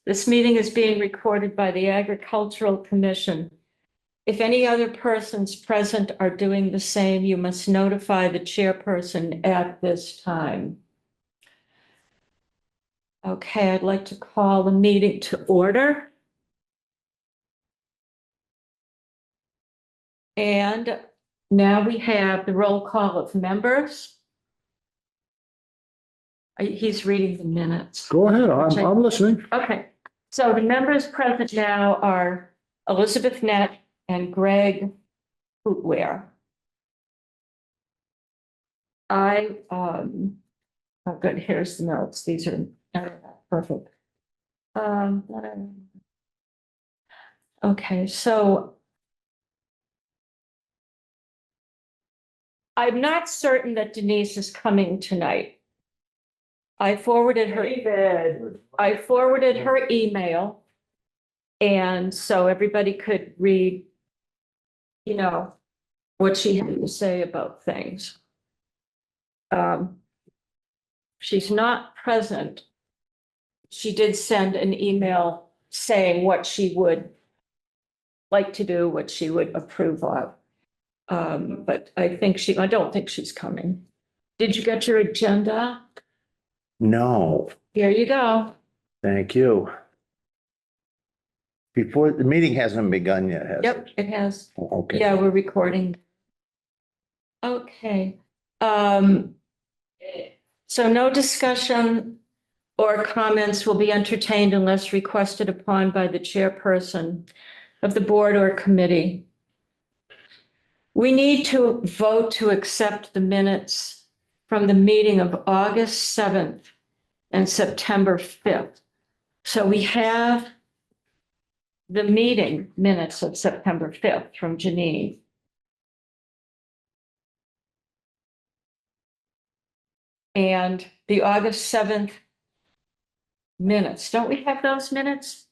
This meeting is being recorded by the Agricultural Commission. If any other persons present are doing the same, you must notify the chairperson at this time. Okay, I'd like to call the meeting to order. And now we have the roll call of members. He's reading the minutes. Go ahead, I'm listening. Okay, so the members present now are Elizabeth Nett and Greg Footwear. Oh good, here's the notes. These are perfect. Okay, so I'm not certain that Denise is coming tonight. I forwarded her email. And so everybody could read, you know, what she had to say about things. She's not present. She did send an email saying what she would like to do, what she would approve of. But I don't think she's coming. Did you get your agenda? No, Here you go. thank you. Before, the meeting hasn't begun yet, has it? Yep, it has. Okay. Yeah, we're recording. Okay. So no discussion or comments will be entertained unless requested upon by the chairperson of the board or committee. We need to vote to accept the minutes from the meeting of August 7th and September 5th. So we have the meeting minutes of September 5th from Janine. And the August 7th minutes. Don't we have those minutes?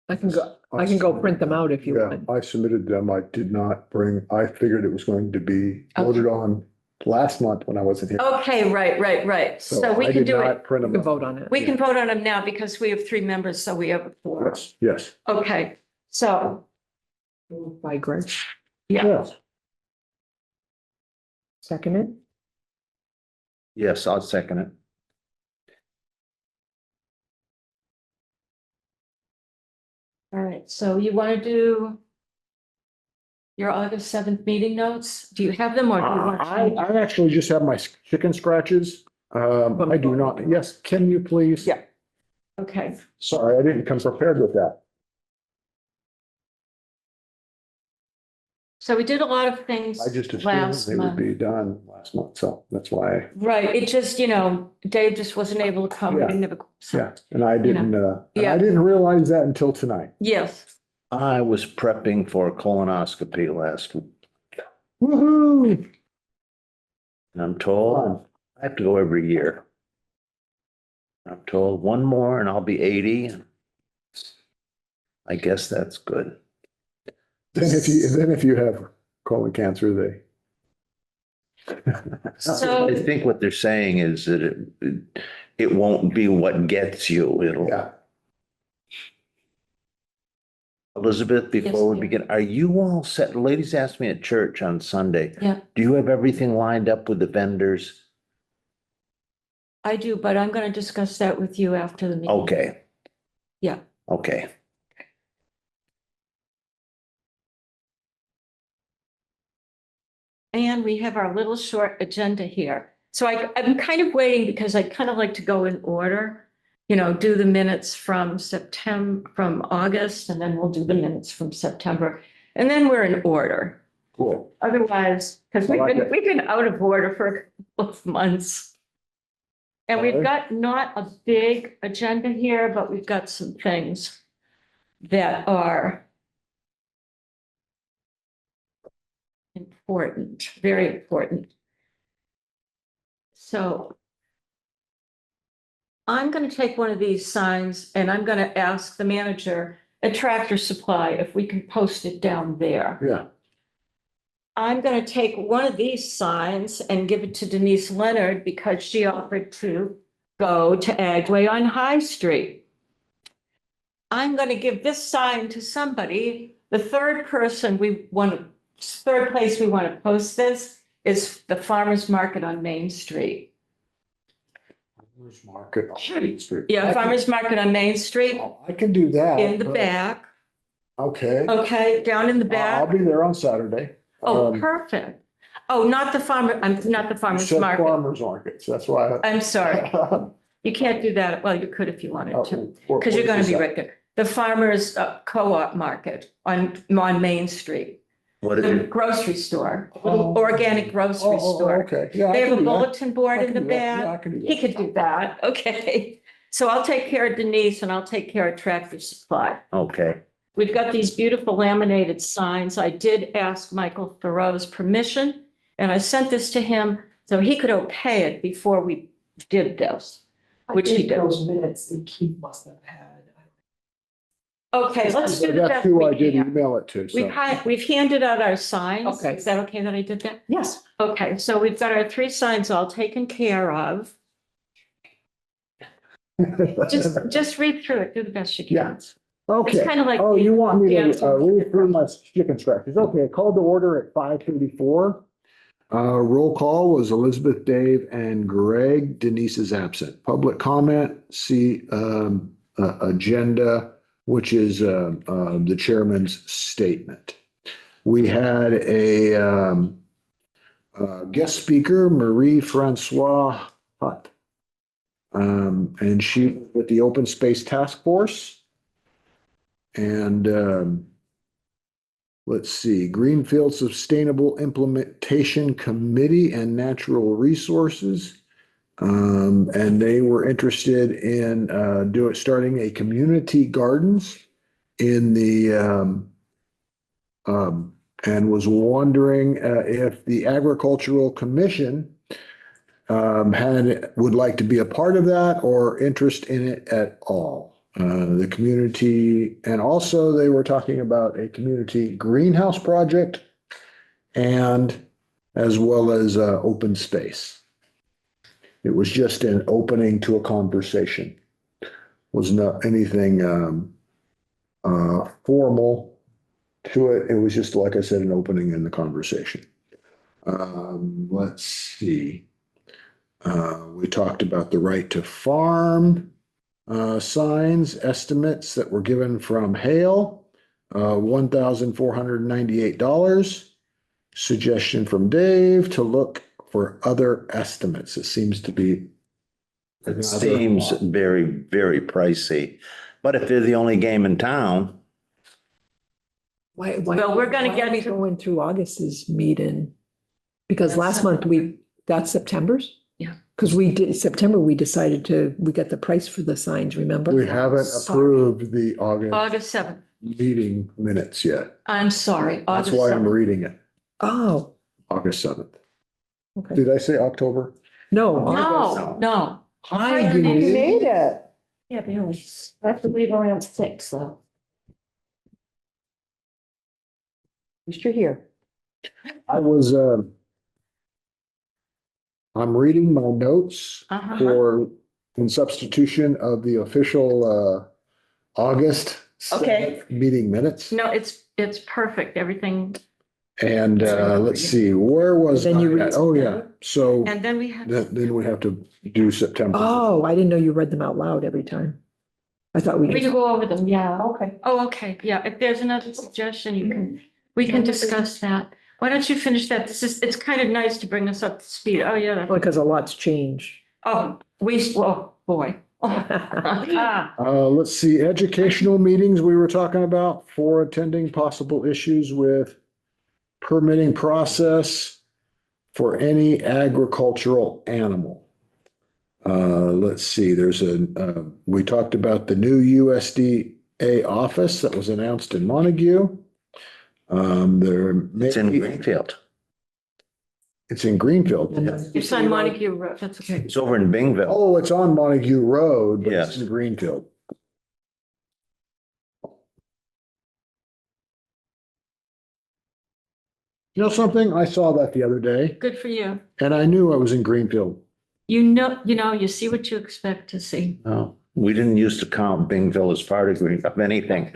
I can go print them out if you Yeah, want. I submitted them. I did not bring, I figured it was going to be voted on last month when I wasn't here. Okay, right. So we I can did do not it. print You them can out. vote on it. We can vote on them now because we have 3 members, so we have a 4. Yes, Okay, so, Moved by Greg, yeah, yes. second it. Yes, I'll second it. all right. So you want to do your August 7th meeting notes? Do you have them or do you want? I actually just have my chicken scratches. I do not. Yes, can you please? Yeah. Okay, Sorry, I didn't come prepared with that. so we did a lot of things I just assumed last they would month. be done last month, so that's why. Right, it just, Dave just wasn't able to come. We Yeah. didn't have a- so- Yeah, and I didn't, Yeah. I didn't realize that until tonight. Yes, I was prepping for a colonoscopy last week. Woo-hoo! And I'm told I have to go every year. I'm told one more and I'll be 80. I guess that's good. Then if you have colon cancer, they. So- I think what they're saying is that it won't be what gets you. It'll. Yeah, Elizabeth, before we dear. begin, are you all set? Ladies asked me at church on Sunday. Yeah. Do you have everything lined up with the vendors? I do, but I'm going to discuss that with you after the meeting. Okay. Yeah. Okay. And we have our little short agenda here. So I'm kind of waiting because I'd kind of like to go in order, do the minutes from August, and then we'll do the minutes from September. And then we're in order. cool. Otherwise, because I like it. we've been out of order for a couple of months. And we've got not a big agenda here, but we've got some things that are important, very important. So I'm going to take one of these signs and I'm going to ask the manager at Tractor Supply if we can post it down there. Yeah, I'm going to take one of these signs and give it to Denise Leonard because she offered to go to Agway on High Street. I'm going to give this sign to somebody. The third place we want to post this is the farmer's market on Main Street. Farmers Market on Main Street. Yeah, farmer's market on Main Street I can do that. in the but- back, Okay. okay, down in the I'll back. be there on Saturday. Oh, perfect. Oh, not the farmer's You said market. Farmers markets, that's why. I'm sorry. You can't do that. Well, you could if you wanted to, What- because you're what going is to be that? right there. The farmer's co-op market on Main Street, What is the it? grocery store, Oh. organic grocery Oh, store. okay, yeah. I They have can a do that. bulletin board I in the can do that. Yeah, I back. can do He that. could do that. Okay. So I'll take care of Denise and I'll take care of Tractor Supply. Okay, We've got these beautiful laminated signs. I did ask Michael Thoreau's permission and I sent this to him so he could okay it before we did this. Which he did. Those minutes that Keith must have had. Okay, let's do the That's best who I we did can. email it to, so. We've handed out our signs. Okay. Is that okay that I did that? Yes. Okay, so we've got our 3 signs all taken care of. Just read through it, do the best you can. Yeah. It's Okay. kind of like. Oh, you want me Yeah. to read through my chicken scratches? Okay, called to order at 5:34. Roll call was Elizabeth, Dave, and Greg. Denise is absent. Public comment, see agenda, which is the chairman's statement. We had a guest speaker, Marie Francois Hutt. And she with the Open Space Task Force. And let's see, Greenfield Sustainable Implementation Committee and Natural Resources. And they were interested in starting a community gardens in the and was wondering if the Agricultural Commission would like to be a part of that or interest in it at all. The community, and also they were talking about a community greenhouse project and as well as open space. It was just an opening to a conversation. Was not anything formal to it. It was just, like I said, an opening in the conversation. Let's see. We talked about the right to farm signs, estimates that were given from Hale, $1,498. Suggestion from Dave to look for other estimates. It seems to be. it seems very, very pricey, but if they're the only game in town, Why? Well, we're gonna why get are we to- going through August's meeting? Because That's last month that's September's? Yeah. Because September, we got the price for the signs, remember? We haven't Sorry. approved the August August 7th. meeting minutes yet. I'm sorry. That's August why I'm 7th. reading it, Oh, August 7th. okay. Did I say October? No. No, August. no. Hi, You Denise. made it. Yeah, but I have to leave around 6 though. At least you're here. I was, I'm reading my notes Uh-huh. for, in substitution of the official, August Okay. 7th meeting minutes. No, it's perfect. Everything. And, let's see, where was Then you I read at? Oh, yeah. So And then we have, then we have to do September. Oh, I didn't know you read them out loud every time. I thought we we can just. go over them. Yeah. Okay. Oh, okay. Yeah. If there's another suggestion, we can discuss that. Why don't you finish that? It's kind of nice to bring us up to speed. Oh, yeah. Because a lot's changed. Oh, boy. Ah, Let's see, educational meetings we were talking about for attending possible issues with permitting process for any agricultural animal. Let's see, we talked about the new USDA office that was announced in Montague. it's in Greenfield. It's in Greenfield. It's on Montague Road. That's okay. It's over in Bingville. Oh, it's on Montague Road, but it's Yes. in Greenfield. You know something? I saw that the other day Good for you. and I knew I was in Greenfield. You see what you expect to see. No, we didn't used to count Bingville as part of anything.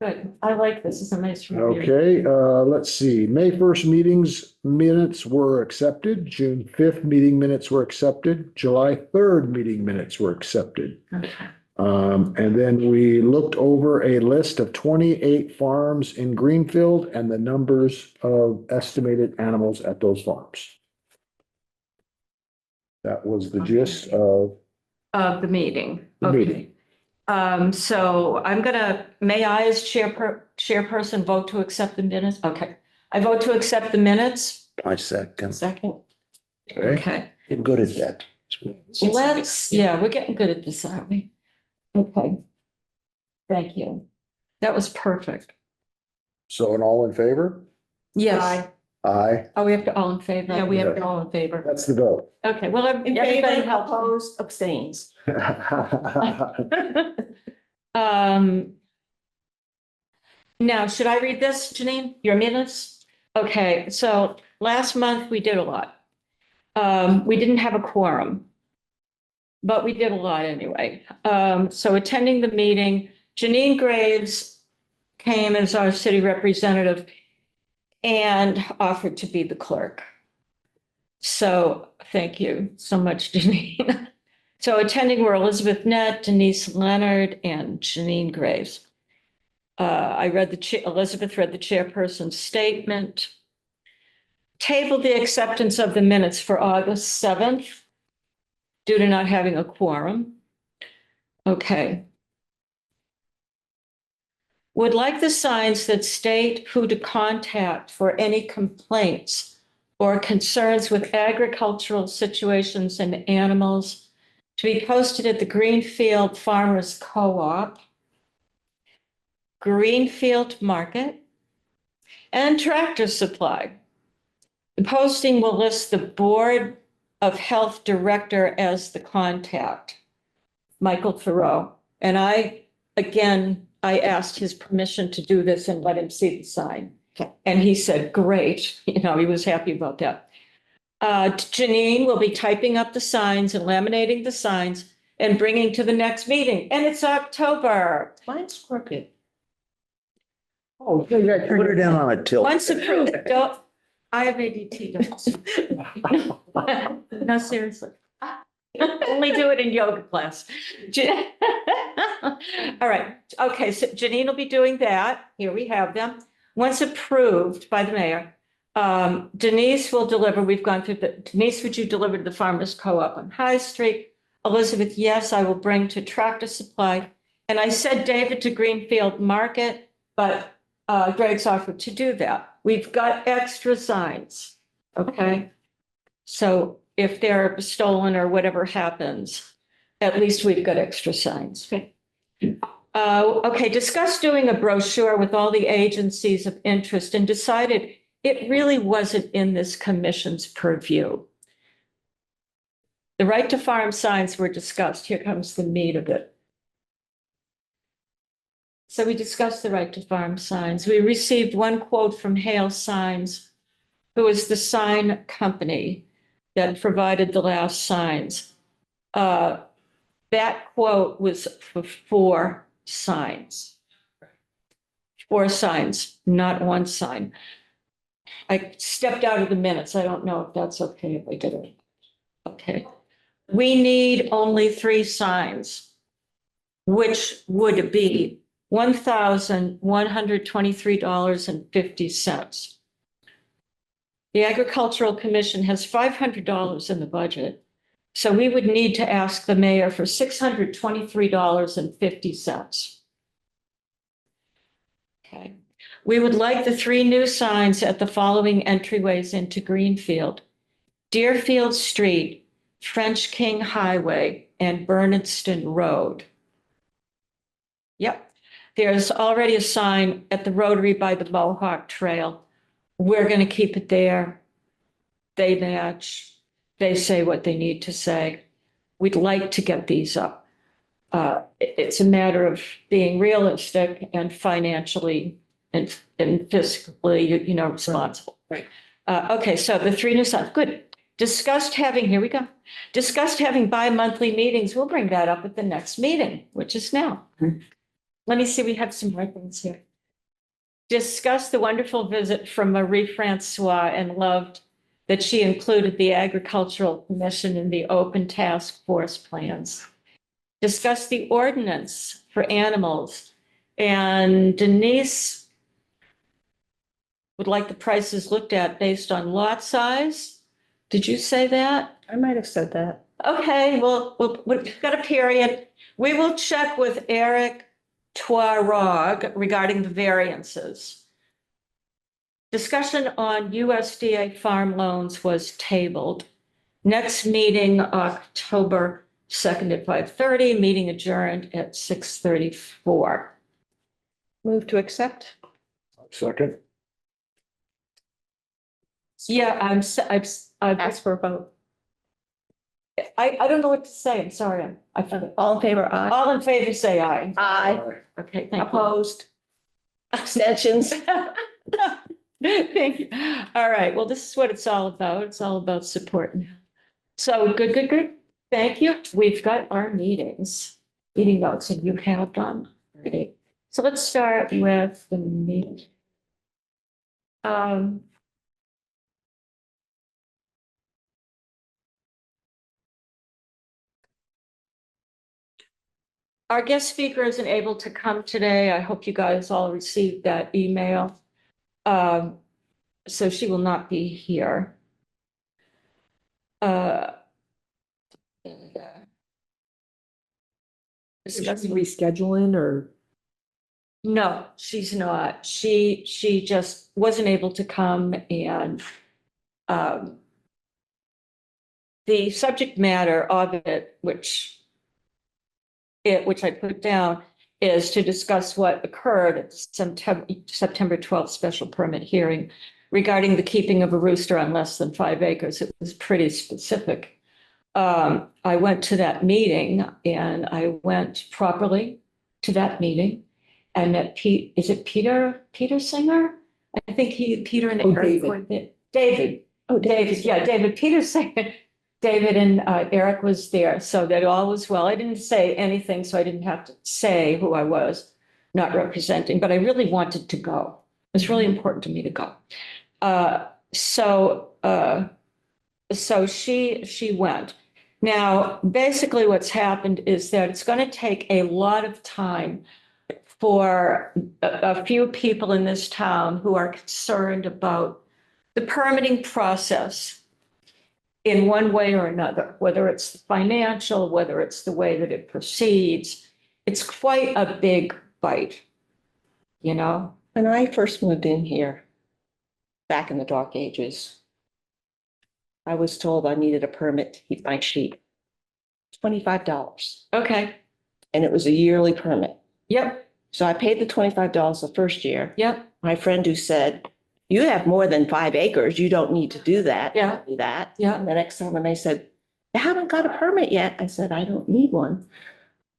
Good. I like this. It's a nice review. Okay, let's see. May 1st meetings minutes were accepted. June 5th meeting minutes were accepted. July 3rd meeting minutes were accepted. Okay. And then we looked over a list of 28 farms in Greenfield and the numbers of estimated animals at those farms. That was the gist of Of the meeting. the Okay. meeting. So may I as chairperson vote to accept the minutes? Okay. I vote to accept the minutes. I second. Second. Okay, Okay. You're good at that. We're getting good at this, aren't we? Okay. Thank you. That was perfect. so an all in favor? Yes. Aye, Oh, we have to all in favor? Yeah, we have it all in favor. that's the vote. Okay, well, In everybody favor, helped. opposed, abstains. Now, should I read this, Janine? Your minutes? Okay, so last month we did a lot. We didn't have a quorum, but we did a lot anyway. So attending the meeting, Janine Graves came as our city representative and offered to be the clerk. So thank you so much, Janine. So attending were Elizabeth Nett, Denise Leonard, and Janine Graves. Elizabeth read the chairperson's statement. Tabled the acceptance of the minutes for August 7th due to not having a quorum. Okay. Would like the signs that state who to contact for any complaints or concerns with agricultural situations and animals to be posted at the Greenfield Farmers Co-op, Greenfield Market, and Tractor Supply. The posting will list the Board of Health Director as the contact, Michael Thoreau. And I asked his permission to do this and let him see the sign. And he said, great, he was happy about that. Janine will be typing up the signs and laminating the signs and bringing to the next meeting. And it's October. Mine's crooked. Oh, Put her down on a tilt. Once approved, I have ADT. No, seriously. Only do it in yoga class. All right. Okay. So Janine will be doing that. Here we have them. Once approved by the mayor, Denise will deliver. We've gone through Denise, would you deliver to the Farmers Co-op on High Street? Elizabeth, yes, I will bring to Tractor Supply. And I said David to Greenfield Market, but Greg's offered to do that. We've got extra signs, okay? So if they're stolen or whatever happens, at least we've got extra signs. Okay, discussed doing a brochure with all the agencies of interest and decided it really wasn't in this commission's purview. The right to farm signs were discussed. Here comes the meat of it. So we discussed the right to farm signs. We received one quote from Hale Signs, who is the sign company that provided the last signs. That quote was for 4 signs. 4 signs, not 1 sign. I stepped out of the minutes. I don't know if that's okay if I did it. Okay. We need only 3 signs, which would be $1,123.50. The Agricultural Commission has $500 in the budget, so we would need to ask the mayor for $623.50. Okay. We would like the 3 new signs at the following entryways into Greenfield: Deerfield Street, French King Highway, and Bernardston Road. Yep. There's already a sign at the Rotary by the Mohawk Trail. We're going to keep it there. They match. They say what they need to say. We'd like to get these up. It's a matter of being realistic and financially and fiscally, responsible. Right. Okay, so the 3 new signs, good. Discussed having, here we go, discussed having bi-monthly meetings. We'll bring that up at the next meeting, which is now. Let me see, we have some more things here. Discussed the wonderful visit from Marie Francois and loved that she included the Agricultural Commission in the open task force plans. Discussed the ordinance for animals, and Denise would like the prices looked at based on lot size. Did you say that? I might have said that. Okay, well, we've got a period. We will check with Eric Twarog regarding the variances. Discussion on USDA farm loans was tabled. Next meeting, October 2nd at 5:30, meeting adjourned at 6:34. Move to accept. Second. Yeah, Ask for a vote. I don't know what to say. I'm sorry. I forgot. All in favor, aye. All in favor, say aye. Aye. Okay, thank you. Opposed? Abstentions? Thank you. All right, well, this is what it's all about. It's all about support. So good, good, good. Thank you. We've got our meeting notes and you have them. already. So let's start with the meeting. Our guest speaker isn't able to come today. I hope you guys all received that email. So she will not be here. Is she rescheduling or? No, she's not. She just wasn't able to come and the subject matter of it, which I put down, is to discuss what occurred at the September 12th special permit hearing regarding the keeping of a rooster on less than 5 acres. It was pretty specific. I went to that meeting and I went properly to that meeting and met is it Peter Singer? I think Peter and Eric David. were there. David. Oh, David, yeah, David, Peter Singer. David and Eric was there, so that all was well. I didn't say anything, so I didn't have to say who I was not representing, but I really wanted to go. It was really important to me to go. So she went. Now, basically what's happened is that it's going to take a lot of time for a few people in this town who are concerned about the permitting process in one way or another, whether it's financial, whether it's the way that it proceeds. It's quite a big bite, you know? When I first moved in here, back in the dark ages, I was told I needed a permit to keep my sheep. $25. Okay, And it was a yearly permit. yep, So I paid the $25 the first year. yep, My friend who said, you have more than 5 acres, you don't need to do that. Yeah. Do that. Yeah. And the next time when they said, I haven't got a permit yet, I said, I don't need one.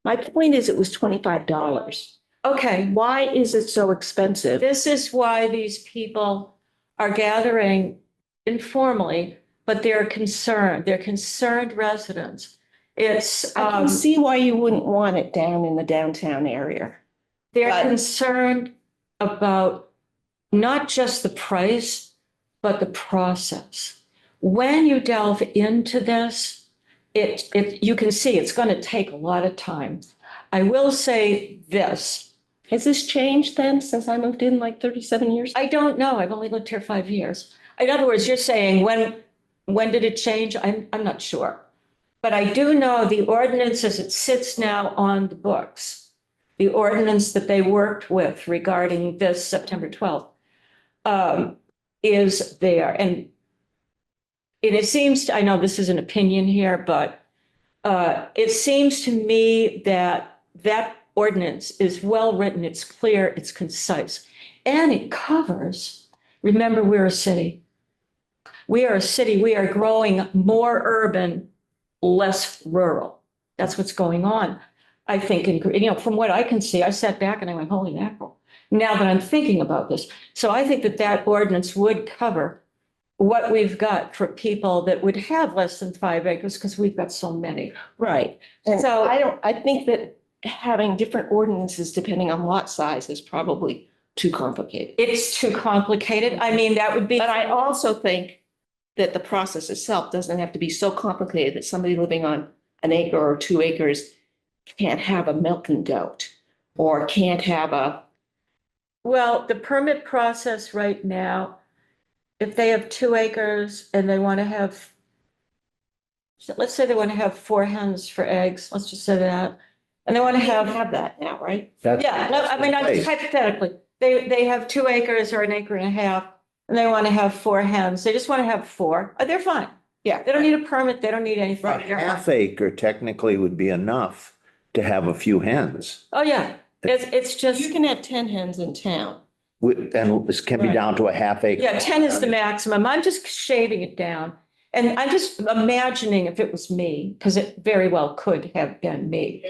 My point is, it was $25. okay. Why is it so expensive? This is why these people are gathering informally, but they're concerned. They're concerned residents. It's, I can see why you wouldn't want it down in the downtown area. they're but- concerned about not just the price, but the process. When you delve into this, you can see it's going to take a lot of time. I will say this. Has this changed then since I moved in like 37 years? I don't know. I've only lived here 5 years. In other words, you're saying when did it change? I'm not sure. But I do know the ordinance as it sits now on the books, the ordinance that they worked with regarding this September 12th, is there. And it seems, I know this is an opinion here, but it seems to me that that ordinance is well written, it's clear, it's concise, and it covers, remember, we're a city. We are a city, we are growing more urban, less rural. That's what's going on. I think, from what I can see, I sat back and I went, holy mackerel. Now that I'm thinking about this. So I think that ordinance would cover what we've got for people that would have less than 5 acres, because we've got so many. Right. And So- I think that having different ordinances depending on lot size is probably too complicated. It's too complicated. I mean, that would be. But I also think that the process itself doesn't have to be so complicated that somebody living on an acre or 2 acres can't have a milking goat or can't have a, Well, the permit process right now, if they have 2 acres and they want to have, so let's say they want to have 4 hens for eggs, let's just say that. And they want to have that now, right? That's- yeah, no, I mean, I'm just hypothetically, they have 2 acres or an acre and a half, and they want to have 4 hens. They just want to have 4. They're fine. Yeah. They don't need a permit. They don't need anything. A They're fine. half acre technically would be enough to have a few hens. Oh, yeah. It's You just, can have 10 hens in town. And this can be Right. down to a half acre. yeah, 10 is the maximum. I'm just shaving it down. And I'm just imagining if it was me, because it very well could have been me.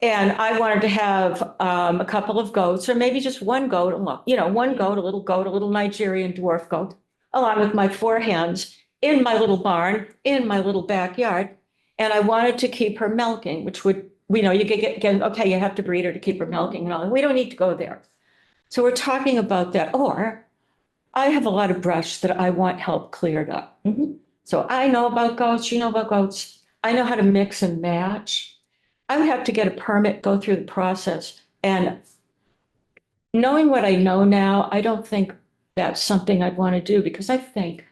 And I wanted to have a couple of goats, or maybe just one goat, one goat, a little Nigerian dwarf goat, along with my 4 hens in my little barn, in my little backyard. And I wanted to keep her milking, which would, you could get, okay, you have to breed her to keep her milking and all. We don't need to go there. So we're talking about that. Or I have a lot of brush that I want help cleared up. So I know about goats, you know about goats. I know how to mix and match. I would have to get a permit, go through the process. And knowing what I know now, I don't think that's something I'd want to do, because I think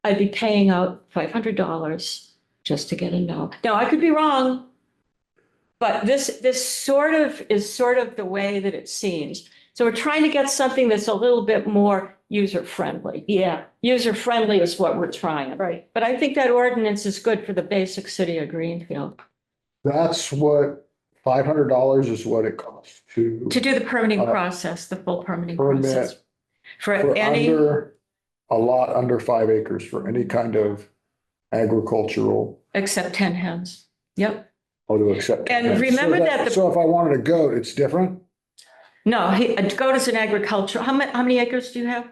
I'd be paying out $500 just to get a no. Now, I could be wrong, but this sort of is sort of the way that it seems. So we're trying to get something that's a little bit more user-friendly. Yeah, User-friendly is what we're trying. right. But I think that ordinance is good for the basic city of Greenfield. That's what, $500 is what it costs to. To do the permitting Uh, process, the full permitting permit process. For For any, under, a lot under 5 acres for any kind of agricultural, except 10 hens. Yep. or to accept. And So remember that the- So if I wanted a goat, it's different? No, a goat is an agricultural. How many acres do you have?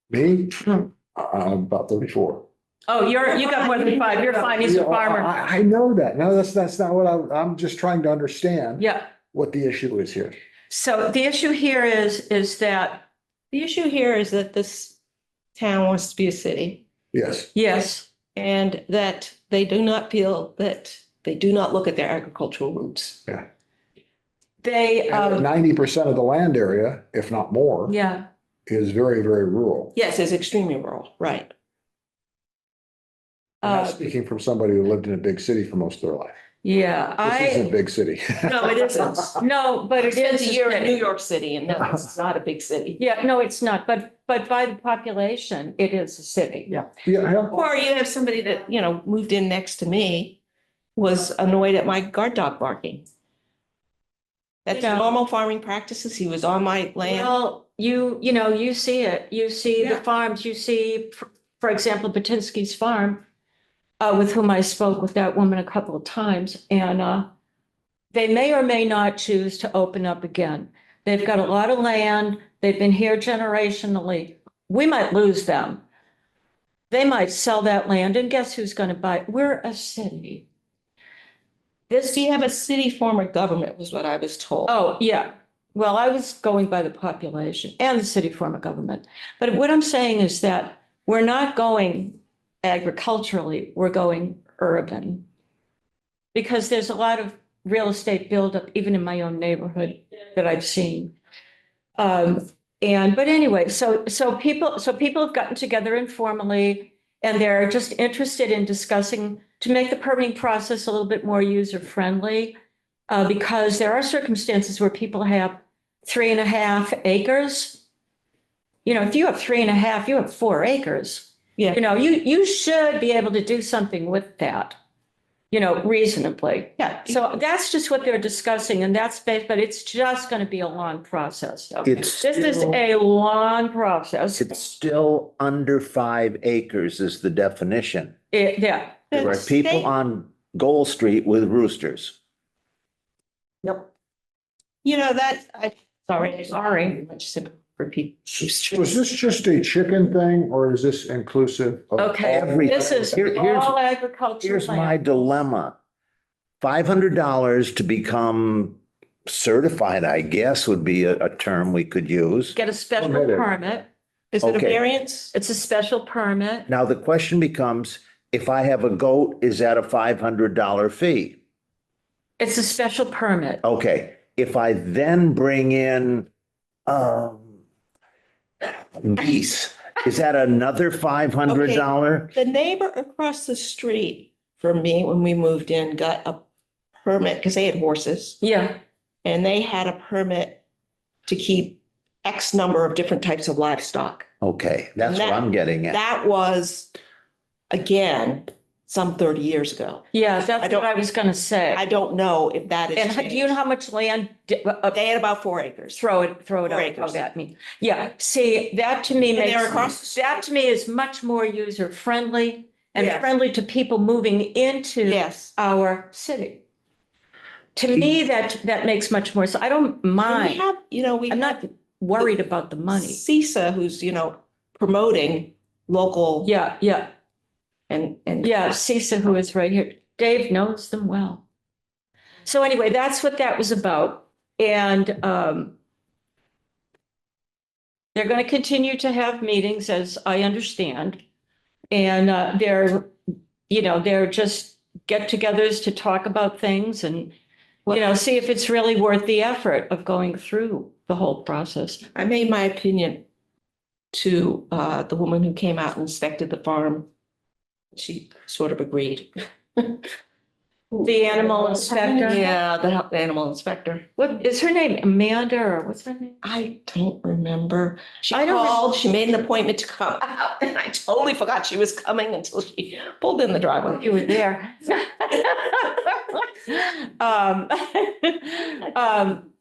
Me? Hmm. About 34. Oh, you got more than 5. You're fine. He's a Yeah, farmer. I know that. No, that's not what I'm just trying to understand Yeah. what the issue is here. So the issue here is that, The issue here is that this town wants to be a city Yes. yes, and that they do not feel that they do not look at their agricultural roots. they, 90% of the land area, if not more, yeah. is very, very rural. Yes, it's extremely rural, right? I'm not Uh, speaking from somebody who lived in a big city for most of their life. Yeah, This isn't a big city. No, it isn't. no, but it Spent is. a year in New York City and no, it's not a big city. Yeah, no, it's not. But by the population, it is a city. Yeah. Yeah, Or you have somebody that, moved in next to me, was annoyed at my guard dog barking. That's Yeah. normal farming practices. He was on my land. Well, you see it. You see the Yeah. farms, you see, for example, Batinsky's farm, with whom I spoke with that woman a couple of times, and they may or may not choose to open up again. They've got a lot of land. They've been here generationally. We might lose them. They might sell that land, and guess who's going to buy it? We're a city. This, We have a city form of government was what I was told. oh, yeah. Well, I was going by the population and the city form of government. But what I'm saying is that we're not going agriculturally, we're going urban. Because there's a lot of real estate buildup, even in my own neighborhood, that I've seen. But anyway, so people have gotten together informally, and they're just interested in discussing to make the permitting process a little bit more user-friendly. Because there are circumstances where people have 3.5 acres. If you have 3.5, you have 4 acres. Yeah. You should be able to do something with that, reasonably. Yeah. So that's just what they're discussing, and but it's just going to be a long process. It's This is still- a long process. It's still under 5 acres is the definition. Yeah. There are people on Gold Street with roosters. Yep. Sorry. Sorry. Much sympathy for for people. So is this just a chicken thing or is this inclusive of? Okay, all- Every- this is Here's- all agricultural Here's my land. dilemma. $500 to become certified, I guess, would be a term we could use. Get a special Permitted. permit. Is it a Okay. variance? It's a special permit. Now, the question becomes, if I have a goat, is that a $500 fee? It's a special permit. Okay, if I then bring in, geese, is that another $500? The neighbor across the street from me, when we moved in, got a permit because they had horses Yeah, and they had a permit to keep X number of different types of livestock. Okay, that's what I'm getting at. That was, again, some 30 years ago. yeah, that's I don't- what I was gonna say. I don't know if that is. And do you know how much land, They had about 4 acres. throw it 4 out acres. at me. Yeah, see, that to me And they're makes, across the that to me is much more user friendly and Yes. friendly to people moving into Yes. our city. To me, that makes much more, so I don't And we mind. have, we I'm have not worried about the money. CISA, who's, promoting local Yeah, yeah, and. yeah, Cisa, who is right here. Dave knows them well. So anyway, that's what that was about. And they're going to continue to have meetings, as I understand. And they're just get-togethers to talk about things and, see if it's really worth the effort of going through the whole process. I made my opinion to the woman who came out and inspected the farm. She sort of agreed. The animal inspector. Yeah, the animal inspector. What is her name? Amanda or what's her name? I don't remember. She I don't rem- called, she made an appointment to come out, and I totally forgot she was coming until she pulled in the driveway. You were there.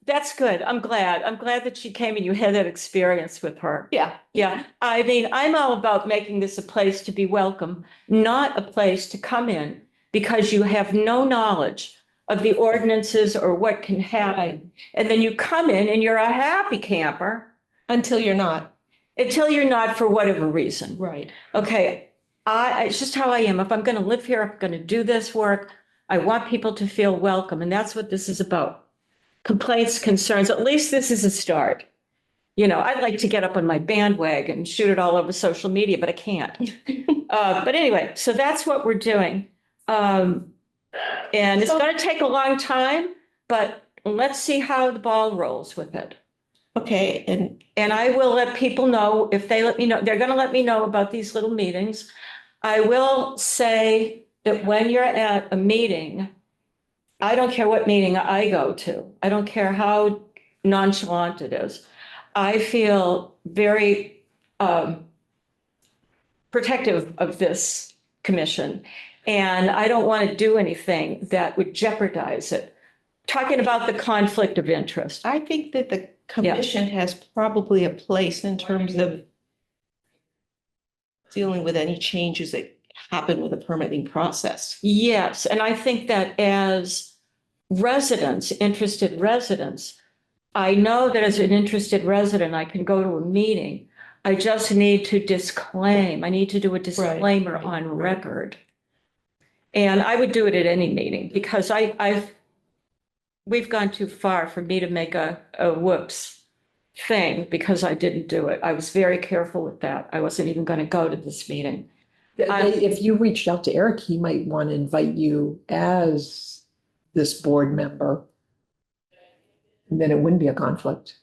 That's good. I'm glad. I'm glad that she came and you had that experience with her. Yeah. Yeah, I mean, I'm all about making this a place to be welcome, not a place to come in because you have no knowledge of the ordinances or what can happen. And then you come in and you're a happy camper Until you're not. until you're not for whatever reason. Right. Okay, it's just how I am. If I'm going to live here, I'm going to do this work. I want people to feel welcome, and that's what this is about. Complaints, concerns, at least this is a start. I'd like to get up on my bandwagon and shoot it all over social media, but I can't. But anyway, so that's what we're doing. And it's going to take a long time, but let's see how the ball rolls with it. Okay, And I will let people know if they let me know, they're going to let me know about these little meetings. I will say that when you're at a meeting, I don't care what meeting I go to. I don't care how nonchalant it is. I feel very protective of this commission. And I don't want to do anything that would jeopardize it. Talking about the conflict of interest. I think that the commission has probably a place in terms of dealing with any changes that happen with the permitting process. Yes, and I think that as residents, interested residents, I know that as an interested resident, I can go to a meeting. I just need to disclaim, I need to do a disclaimer right, on right. record. And I would do it at any meeting because we've gone too far for me to make a whoops thing because I didn't do it. I was very careful with that. I wasn't even going to go to this meeting. If you reached out to Eric, he might want to invite you as this board member. And then it wouldn't be a conflict.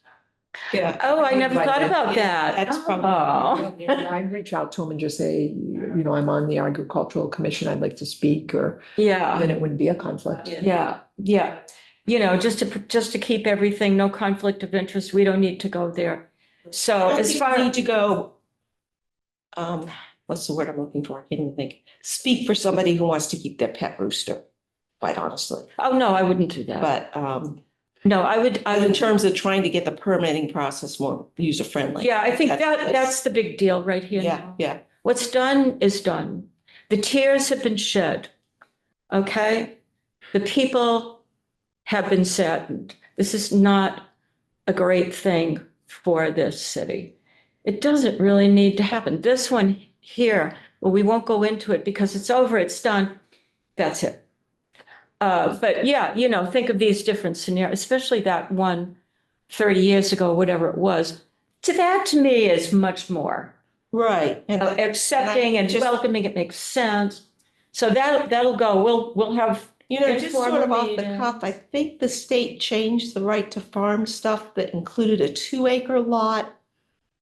Yeah. Oh, I never thought about that. That's probably. Oh. I'd reach out to him and just say, I'm on the agricultural commission, I'd like to speak, or Yeah. then it wouldn't be a conflict. Yeah, yeah. Just to keep everything, no conflict of interest. We don't need to go there. So I don't as think far we need to go, what's the word I'm looking for? I can't even think. Speak for somebody who wants to keep their pet rooster, quite honestly. oh, no, I wouldn't do that. But No, I would, in terms of trying to get the permitting process more user friendly. yeah, I think that's the big deal right here. Yeah, now. yeah. What's done is done. The tears have been shed. Okay? The people have been saddened. This is not a great thing for this city. It doesn't really need to happen. This one here, well, we won't go into it because it's over, it's done. That's it. But yeah, think of these different scenarios, especially that one 30 years ago, whatever it was. That to me is much more Right. And accepting and just- welcoming. It makes sense. So that'll go. We'll have, just sort of informal off the meeting. cuff, I think the state changed the right to farm stuff that included a 2-acre lot.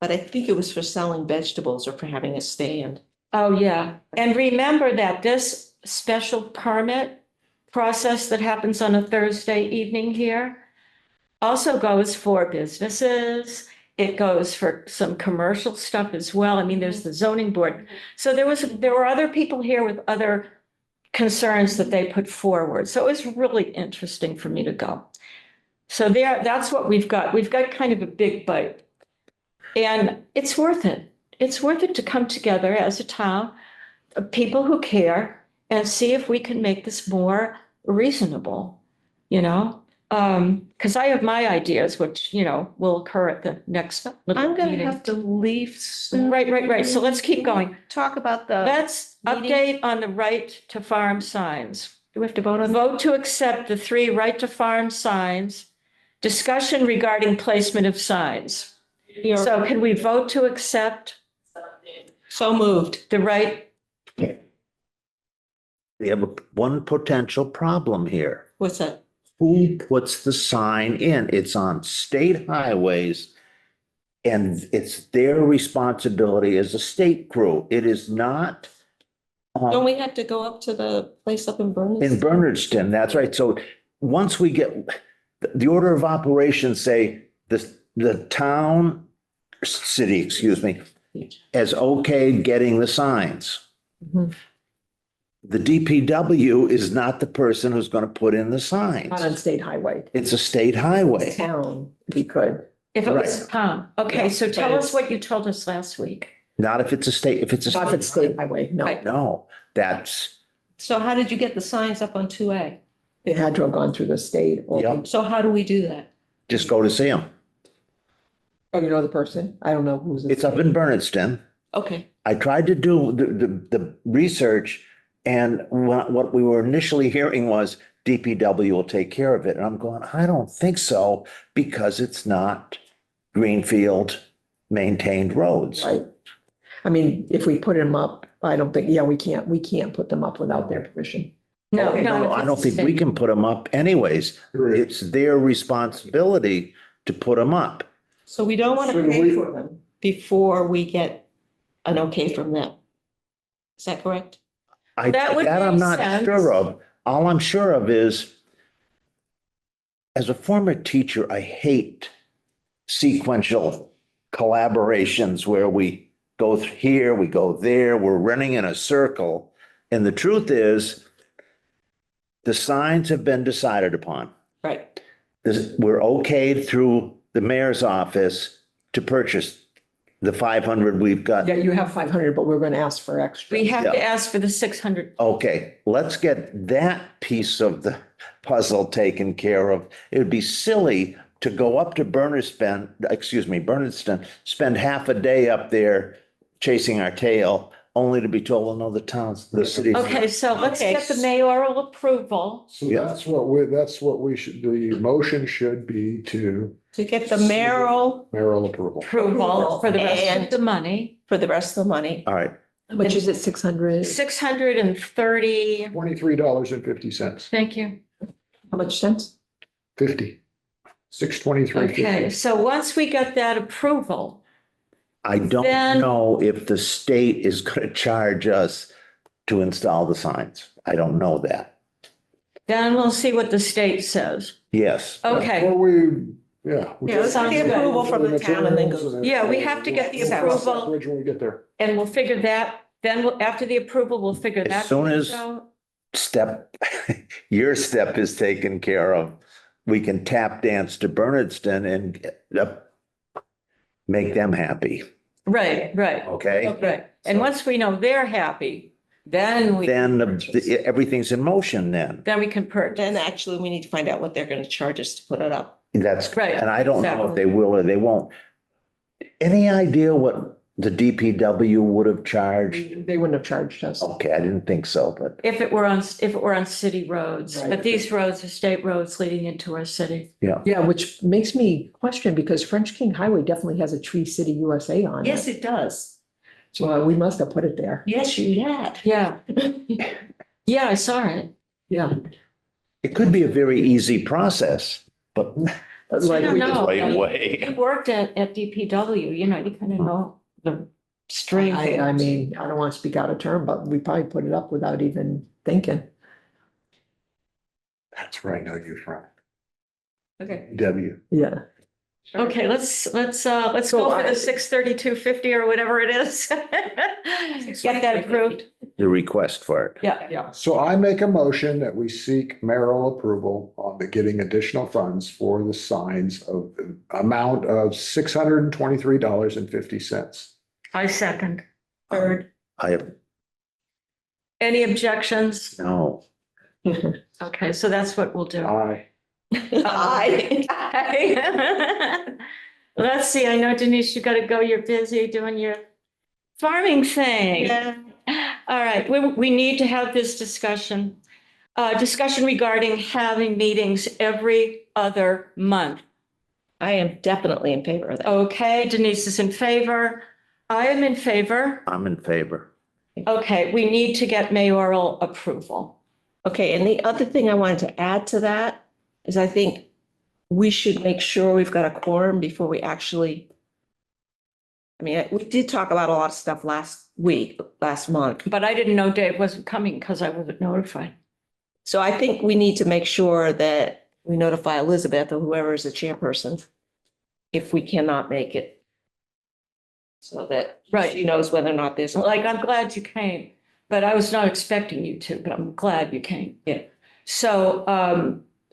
But I think it was for selling vegetables or for having a stand. oh, yeah. And remember that this special permit process that happens on a Thursday evening here also goes for businesses. It goes for some commercial stuff as well. I mean, there's the zoning board. So there were other people here with other concerns that they put forward. So it was really interesting for me to go. So that's what we've got. We've got kind of a big bite. And it's worth it. It's worth it to come together as a town, of people who care, and see if we can make this more reasonable, Because I have my ideas, which, will occur at the next little I'm gonna meeting. have to leave soon. Right. So let's keep going. Talk about the, Let's meeting? update on the right to farm signs. do we have to vote on? Vote to accept the 3 right to farm signs. Discussion regarding placement of signs. Here. So can we vote to accept So moved. the right? We have one potential problem here. What's that? Who puts the sign in? It's on state highways. And it's their responsibility as a state crew. It is not. Don't we have to go up to the place up in Bernardston? In Bernardston, that's right. So once we get, the order of operations say the city, as okay getting the signs. Mhm. The DPW is not the person who's going to put in the signs. Not on state highway. It's a state highway. Town, we could. If it was Tom. Okay, Yeah, so tell but us what you told us last week. Not if it's a state, if it's a. Not if it's state highway, no. Right. No, that's, So how did you get the signs up on 2A? It had to have gone through the state. Or Yep. So how do we do that? just go to see them. Oh, you know the person? I don't know who's. It's up in Bernardston. Okay. I tried to do the research, and what we were initially hearing was DPW will take care of it. And I'm going, I don't think so, because it's not greenfield maintained roads. Right. I mean, if we put them up, I don't think, we can't put them up without their permission. No, Okay, no. I don't think we can put them up anyways. It's their responsibility to put them up. So we don't want to Should pay we- for them before we get an okay from them. Is that correct? That would I'm make not sense. sure of. All I'm sure of is, as a former teacher, I hate sequential collaborations where we go here, we go there, we're running in a circle. And the truth is, the signs have been decided upon. Right. We're okayed through the mayor's office to purchase the 500 we've got. Yeah, you have 500, but we're going to ask for extra. We have to Yeah. ask for the 600. Okay, let's get that piece of the puzzle taken care of. It would be silly to go up to Bernardston, spend half a day up there chasing our tail, only to be told, well, no, the city. Okay, so let's Okay. get the mayoral approval. So Yeah. that's what we should, the motion should be to To get the mayoral mayoral approval. Approval for the rest of And- the money. for the rest of the money. All right, How much is it? 600? 630, $23.50, thank you. How much cents? 50. 623. Okay, so once we get that approval, I don't Then- know if the state is gonna charge us to install the signs. I don't know that. then we'll see what the state says. Yes. Okay, Well, Yeah, let's get the approval from the town and then go. Yeah, we have to get the approval. Bridge when we get there. and we'll figure that, then after the approval, we'll figure As that. soon as- out. Your step is taken care of. We can tap dance to Bernardston and make them happy, Right, okay? right. And once we know they're happy, then we. Then purchase. everything's in motion then. Then we can purchase. Then actually, we need to find out what they're going to charge us to put it up. That's, Right, and I don't know if exactly. they will or they won't. Any idea what the DPW would have charged? They wouldn't have charged us. Okay, I didn't think so, but if it were on city roads, Right. but these roads are state roads leading into our city. yeah. Yeah, which makes me question because French King Highway definitely has a Tree City USA on it. Yes, it does. So we must have put it there. Yes, you had. Yeah. Yeah, I saw it. Yeah. It could be a very easy process, but Like don't we know. just- right away. You worked at DPW, you know, you kind of know the strength. I mean, I don't want to speak out of term, but we probably put it up without even thinking. That's where I know you from. Okay. W. Yeah. Okay, let's go So for I- the 63250 or whatever it is. Get that approved. The request for it. Yeah. Yeah. So I make a motion that we seek mayoral approval on the getting additional funds for the signs of amount of $623.50. I second. Third. I have, Any objections? no, Okay, so that's what we'll do. Aye. Let's see, I know Denise, you gotta go, you're busy doing your farming thing. All right, we need to have this discussion. Discussion regarding having meetings every other month. I am definitely in favor of that. Okay, Denise is in favor. I am in favor. I'm in favor. Okay, we need to get mayoral approval. Okay, and the other thing I wanted to add to that is I think we should make sure we've got a quorum before we actually. I mean, we did talk about a lot of stuff last month. But I didn't know Dave wasn't coming because I wasn't notified. So I think we need to make sure that we notify Elizabeth or whoever is the chairperson if we cannot make it. So that Right. she knows whether or not there's. Like, I'm glad you came, but I was not expecting you to, but I'm glad you came. Yeah. So,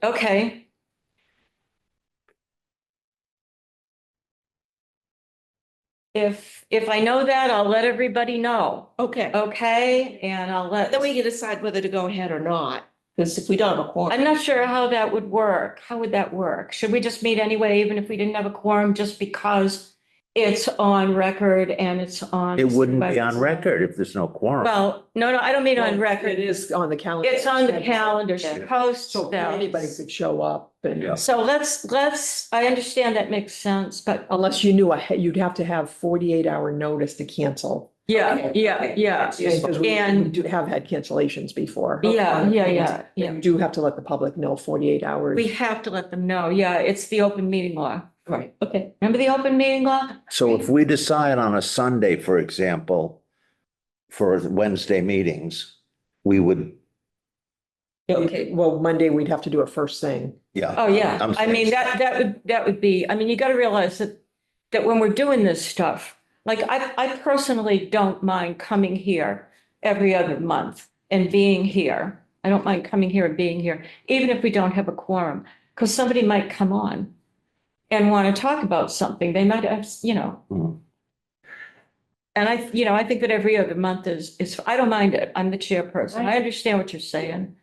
okay. If I know that, I'll let everybody know, Okay, okay? And I'll let, then we can decide whether to go ahead or not, because if we don't have a quorum. I'm not sure how that would work. How would that work? Should we just meet anyway, even if we didn't have a quorum, just because it's on record and it's on? It wouldn't be on record if there's no quorum. Well, no, I don't mean on It record. is on the calendar. It's on the calendar. She Yeah. posts So those. anybody could show up Yeah. and So let's, I understand that makes sense, but unless you knew ahead, you'd have to have 48-hour notice to cancel. yeah, yeah. Because we And- do have had cancellations before. Yeah, And yeah. you do have to let the public know 48 hours. We have to let them know. Yeah, it's the open meeting law. Right, okay. Remember the open meeting law? So if we decide on a Sunday, for example, for Wednesday meetings, we would, Okay, well, Monday, we'd have to do it first thing. yeah. Oh, yeah. I'm I mean, saying- that would be, I mean, you got to realize that when we're doing this stuff, like I personally don't mind coming here every other month and being here. I don't mind coming here and being here, even if we don't have a quorum, because somebody might come on and want to talk about something. They might have, Mhm. And I think that every other month is, I don't mind it. I'm the chairperson. I understand what you're saying.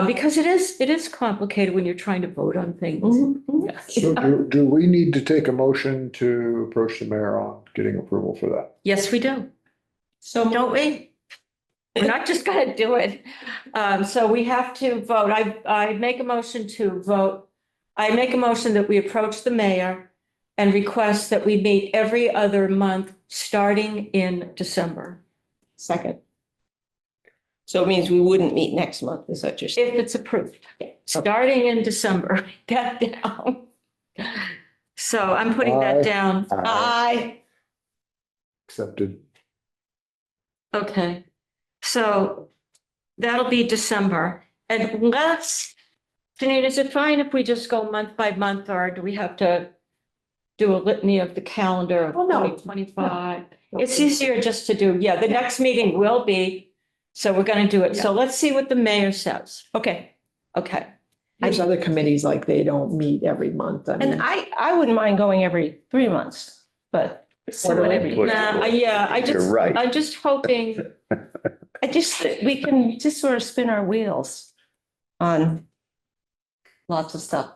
Because it is complicated when you're trying to vote on things. Mhm. So do we need to take a motion to approach the mayor on getting approval for that? Yes, we do. So Don't we? We're not just gonna do it. So we have to vote. I make a motion to vote. I make a motion that we approach the mayor and request that we meet every other month, starting in December. second. So it means we wouldn't meet next month, is that just? If it's approved, starting in December, that down. So I'm putting Aye. that down. Aye. Accepted. Okay, so that'll be December. And Janine, is it fine if we just go month by month, or do we have to do a litany of the calendar of Oh, no. 2025? It's easier just to do, yeah, the next meeting will be, so we're gonna do it. So let's see what the mayor says. Okay, Okay. There's other committees like they don't meet every month. I and mean, I wouldn't mind going every 3 months, but. so whatever you- Nah, yeah, You're right. I'm just hoping, we can just sort of spin our wheels on lots of stuff.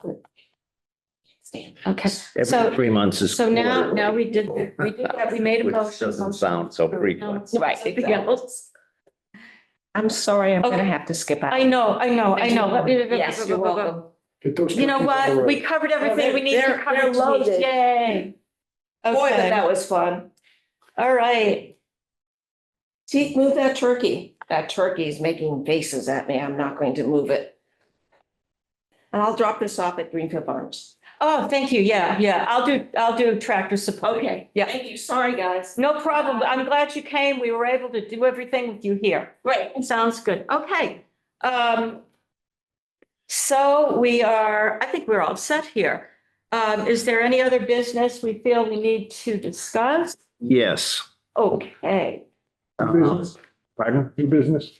Okay, Every so, 3 months is. so now, quarterly, now we did that, we made a Which motion. doesn't sound so frequent. Right, Anything else? I'm sorry, I'm Okay. gonna have to skip out. I know. Let me- Yes, you're welcome. Get those You know turkeys on the what? road. We covered everything we needed to They're cover. loaded. Yay. Boy, but Okay, that was fun. all right. See, move that turkey. That turkey is making faces at me. I'm not going to move it. And I'll drop this off at Greenfield Farms. Oh, thank you. Yeah. I'll do tractor support. Okay. Yeah. Thank you. Sorry, guys. No problem. I'm glad you came. We were able to do everything with you here. Great. Sounds good. Okay. So I think we're all set here. Is there any other business we feel we need to discuss? Yes. Okay. New business? Pardon? New business?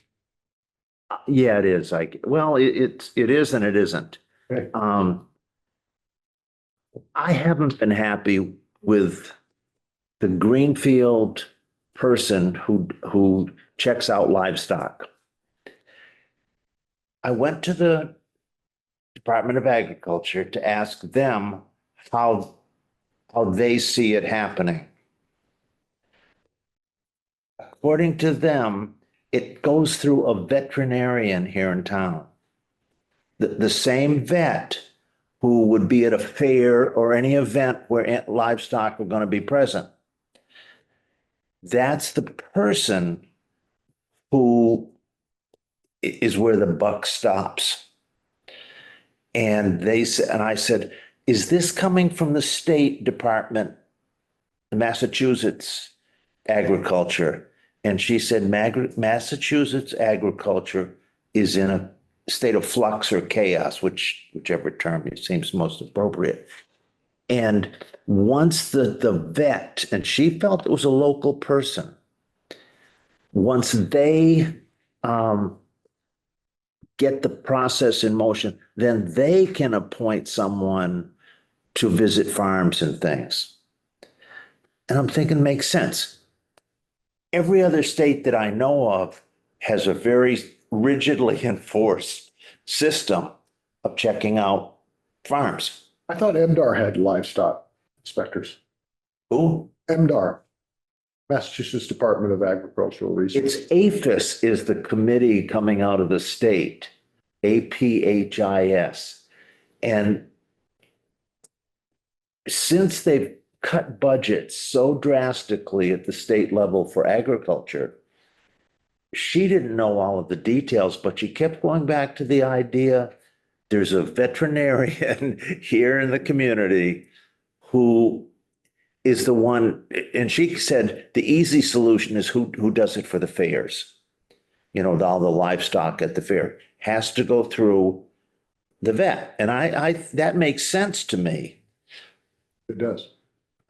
Yeah, it is. Well, it is and it isn't. Okay. I haven't been happy with the Greenfield person who checks out livestock. I went to the Department of Agriculture to ask them how they see it happening. According to them, it goes through a veterinarian here in town. The same vet who would be at a fair or any event where livestock are going to be present. That's the person who is where the buck stops. And they said, and I said, is this coming from the State Department, Massachusetts Agriculture? And she said, Massachusetts Agriculture is in a state of flux or chaos, whichever term seems most appropriate. And once the vet, and she felt it was a local person, once they get the process in motion, then they can appoint someone to visit farms and things. And I'm thinking makes sense. Every other state that I know of has a very rigidly enforced system of checking out farms. I thought MDR had livestock inspectors. Who? MDR, Massachusetts Department of Agricultural Research. It's APHIS is the committee coming out of the state, APHIS. And since they've cut budgets so drastically at the state level for agriculture, she didn't know all of the details, but she kept going back to the idea there's a veterinarian here in the community who is the one, and she said the easy solution is who does it for the fairs. You know, all the livestock at the fair has to go through the vet. And I that makes sense to me. It does.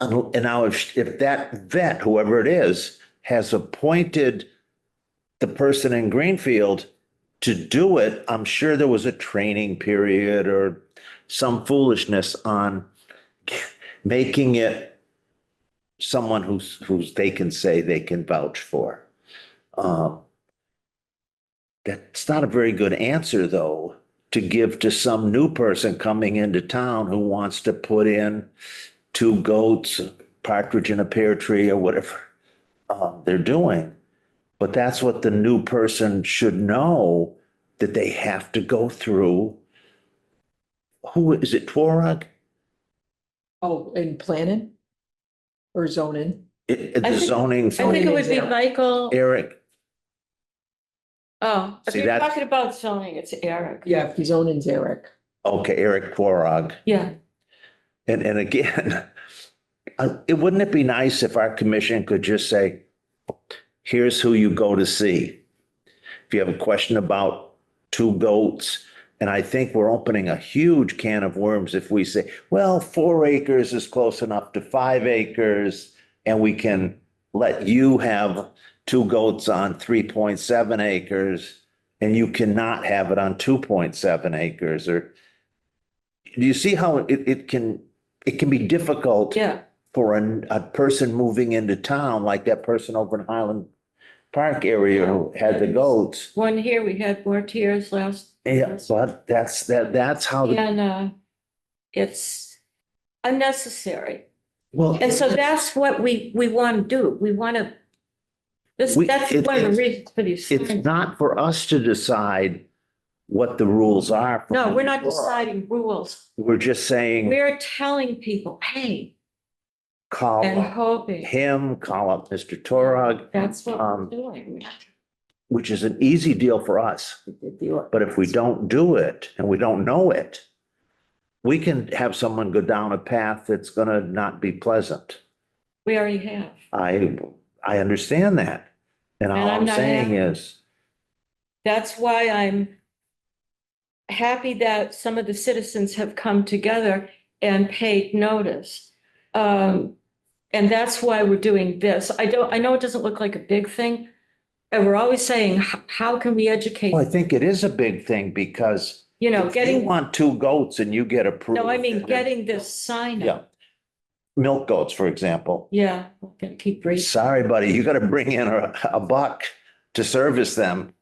And now if that vet, whoever it is, has appointed the person in Greenfield to do it, I'm sure there was a training period or some foolishness on making it someone who's they can say they can vouch for. That's not a very good answer, though, to give to some new person coming into town who wants to put in 2 goats, a partridge in a pear tree, or whatever they're doing. But that's what the new person should know, that they have to go through. Who is it, Tworog? Oh, in planning or zoning? The I think- zoning, I think it would be Zoning. Michael. Eric, Oh, if See, you're that's- talking about zoning, it's Eric. Yeah, zoning's Eric. okay, Eric Tworog. Yeah. And again, wouldn't it be nice if our commission could just say, here's who you go to see. If you have a question about 2 goats, and I think we're opening a huge can of worms if we say, well, 4 acres is close enough to 5 acres, and we can let you have 2 goats on 3.7 acres, and you cannot have it on 2.7 acres, or do you see how it can be difficult Yeah. for a person moving into town, like that person over in Highland Park area who had the goats? One here, we had more tears last. Yeah, but that's how, And it's, unnecessary. Well, And so that's what we want to do. We want to, that's We- one of the reasons for these. it's signs. not for us to decide what the rules are. No, we're not deciding rules. We're just saying, We're telling people, hey, call and up hoping. him, call up Mr. Torog, That's what we're Um, doing. which is an easy deal for us. But if we don't do it and we don't know it, we can have someone go down a path that's gonna not be pleasant. We already have. I understand that. And all And I'm I'm not saying happy. is, That's why I'm happy that some of the citizens have come together and paid notice. And that's why we're doing this. I know it doesn't look like a big thing. And we're always saying, how can we educate, well, I think it is a big thing because you know, if you getting, want 2 goats and you get approved. no, I mean, and then- getting this sign Yeah. up. Milk goats, for example. Yeah, we're gonna keep breathing. Sorry, buddy, you gotta bring in a buck to service them.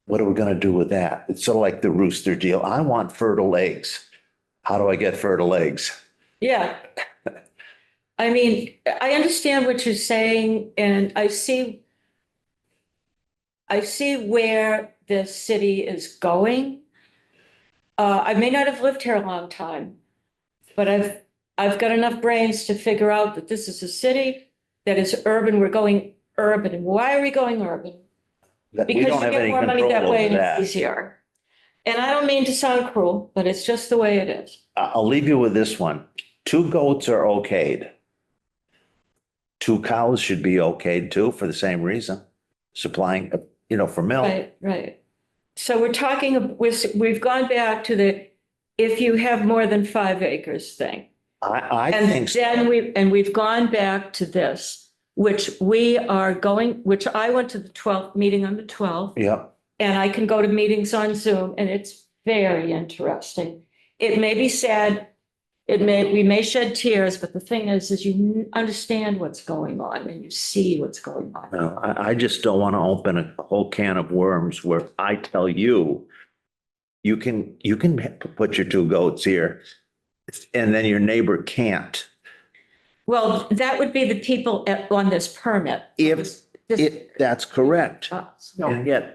What are we gonna do with that? It's sort of like the rooster deal. I want fertile eggs. How do I get fertile eggs? Yeah. I mean, I understand what you're saying and I see where this city is going. I may not have lived here a long time, but I've got enough brains to figure out that this is a city that is urban. We're going urban. And why are we going urban? That we Because don't you have get any more money that control way over and it's that. easier. And I don't mean to sound cruel, but it's just the way it is. I'll leave you with this one. 2 goats are okayed. 2 cows should be okayed too, for the same reason. Supplying, for milk. Right, right. So we're talking, we've gone back to the, if you have more than 5 acres thing. I And think so. then we've gone back to this, which I went to the 12th meeting on the 12th. Yep. And I can go to meetings on Zoom and it's very interesting. It may be sad, we may shed tears, but the thing is you understand what's going on and you see what's going on. No, I just don't want to open a whole can of worms where I tell you, you can put your 2 goats here and then your neighbor can't. Well, that would be the people on this permit. If that's correct. Us. And yet,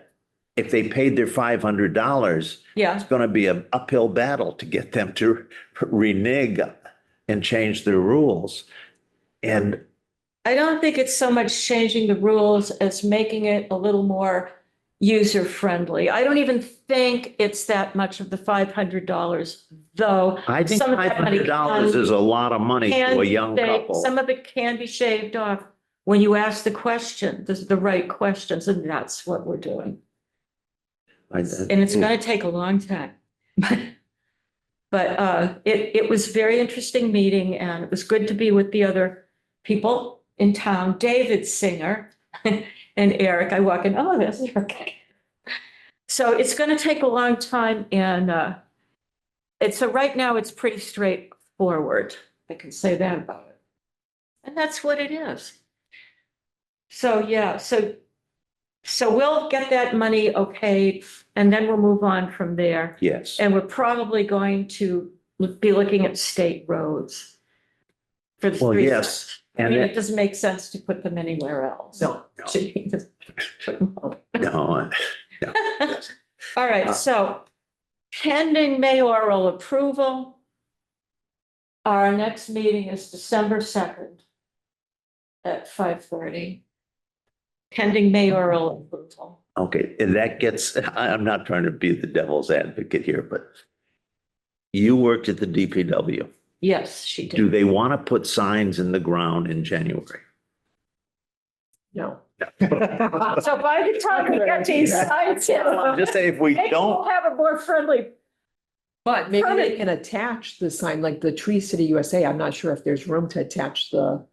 if they paid their $500, Yeah, it's going to be an uphill battle to get them to renege and change their rules. And I don't think it's so much changing the rules as making it a little more user-friendly. I don't even think it's that much of the $500, though. I think some of that money $500 is a lot of money to a young couple. Some of it can be shaved off when you ask the question, the right questions, and that's what we're doing. And it's gonna take a long time. But it was a very interesting meeting and it was good to be with the other people in town, David Singer and Eric. I walk in, oh, there's Eric. So it's gonna take a long time and right now it's pretty straightforward. I can say that about it. And that's what it is. So, yeah, so we'll get that money okayed and then we'll move on from there. Yes. And we're probably going to be looking at state roads for the Well, 3 yes. cents. I And mean, it- it doesn't make sense to put them anywhere else. No. No, All right, so pending mayoral approval, our next meeting is December 2nd at 5:30. Pending mayoral approval. okay, and that gets, I'm not trying to be the devil's advocate here, but you worked at the DPW. Yes, she Do did. they want to put signs in the ground in January? No. So by the time we get these signs in, Just say if we maybe we'll don't, have a more friendly. But maybe they Permit. can attach the sign like the Tree City USA. I'm not sure if there's room to attach the.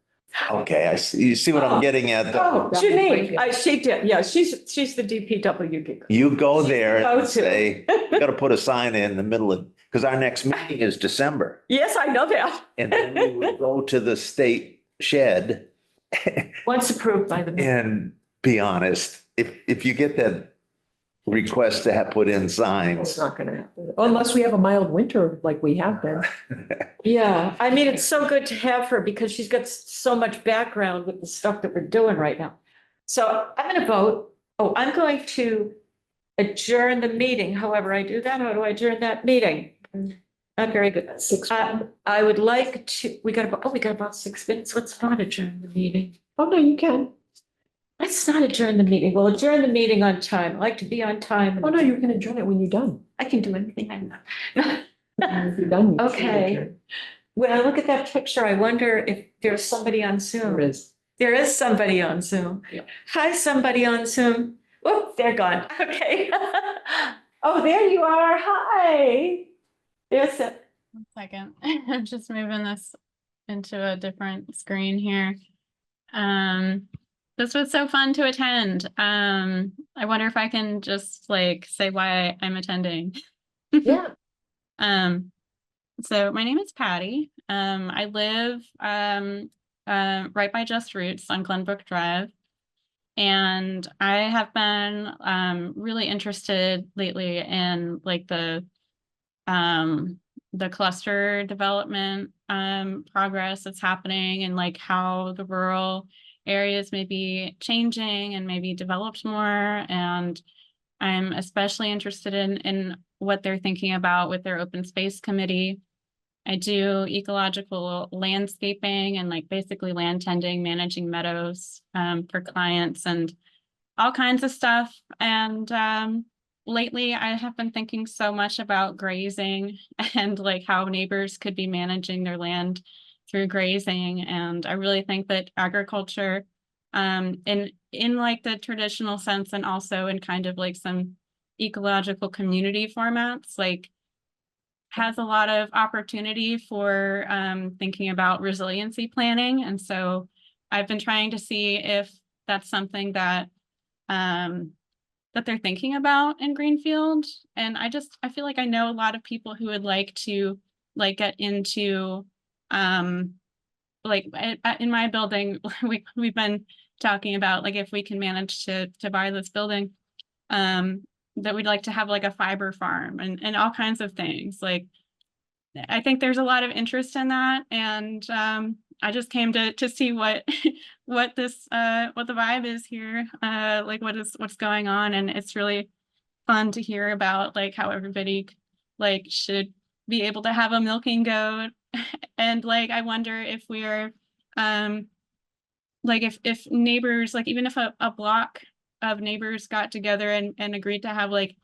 okay, I see, you see what I'm getting at? Oh, That would be Janine, great. she did. Yeah, she's the DPW geek. You go there Go and to. say, you gotta put a sign in the middle of, because our next meeting is December. Yes, I know that. And then we would go to the state shed Once approved by the. and be honest, if you get that request to have put in It's signs. not gonna happen, unless we have a mild winter like we have been. Yeah, I mean, it's so good to have her because she's got so much background with the stuff that we're doing right now. So I'm gonna vote. Oh, I'm going to adjourn the meeting. However I do that, how do I adjourn that meeting? Not very good. I would like to, we got about 6 minutes. Let's not adjourn the meeting. Oh, no, you can. Let's not adjourn the meeting. We'll adjourn the meeting on time. I like to be on time. Oh, no, you can adjourn it when you're done. I can do anything I want. If you're done. you can Okay. adjourn. When I look at that picture, I wonder if there's somebody on There Zoom. is. There is somebody on Zoom. Yep. Hi, somebody on Zoom. Whoop, they're gone. Okay. Oh, there you are. Hi. There's a, 1 second. I'm just moving this into a different screen here. This was so fun to attend. I wonder if I can just like say why I'm attending. Yeah. So my name is Patty. I live right by Just Roots on Glenbrook Drive. And I have been really interested lately in like the cluster development progress that's happening and like how the rural areas may be changing and maybe developed more. And I'm especially interested in what they're thinking about with their open space committee. I do ecological landscaping and like basically land tending, managing meadows for clients and all kinds of stuff. And lately I have been thinking so much about grazing and like how neighbors could be managing their land through grazing. And I really think that agriculture in like the traditional sense and also in kind of like some ecological community formats, like has a lot of opportunity for thinking about resiliency planning. And so I've been trying to see if that's something that that they're thinking about in Greenfield. And I feel like I know a lot of people who would like to like get into like in my building, we've been talking about like if we can manage to buy this building, that we'd like to have like a fiber farm and all kinds of things. Like I think there's a lot of interest in that. And I just came to see what what the vibe is here, like what's going on. And it's really fun to hear about like how everybody like should be able to have a milking goat. And like I wonder if we're like if neighbors, like even if a block of neighbors got together and agreed to have like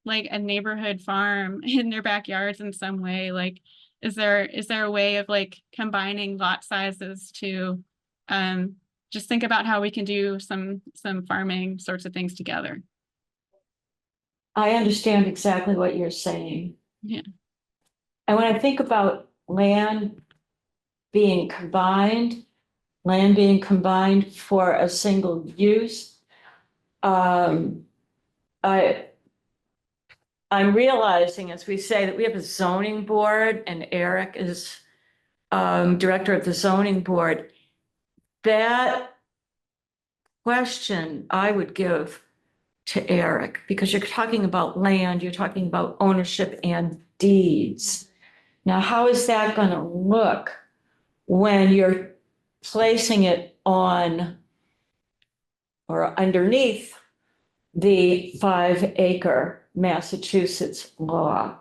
a neighborhood farm in their backyards in some way, like is there a way of like combining lot sizes to just think about how we can do some farming sorts of things together. I understand exactly what you're saying. Yeah. And when I think about land being combined for a single use, I'm realizing, as we say, that we have a zoning board and Eric is director of the zoning board. That question I would give to Eric, because you're talking about land, you're talking about ownership and deeds. Now, how is that going to look when you're placing it on or underneath the 5-acre Massachusetts law?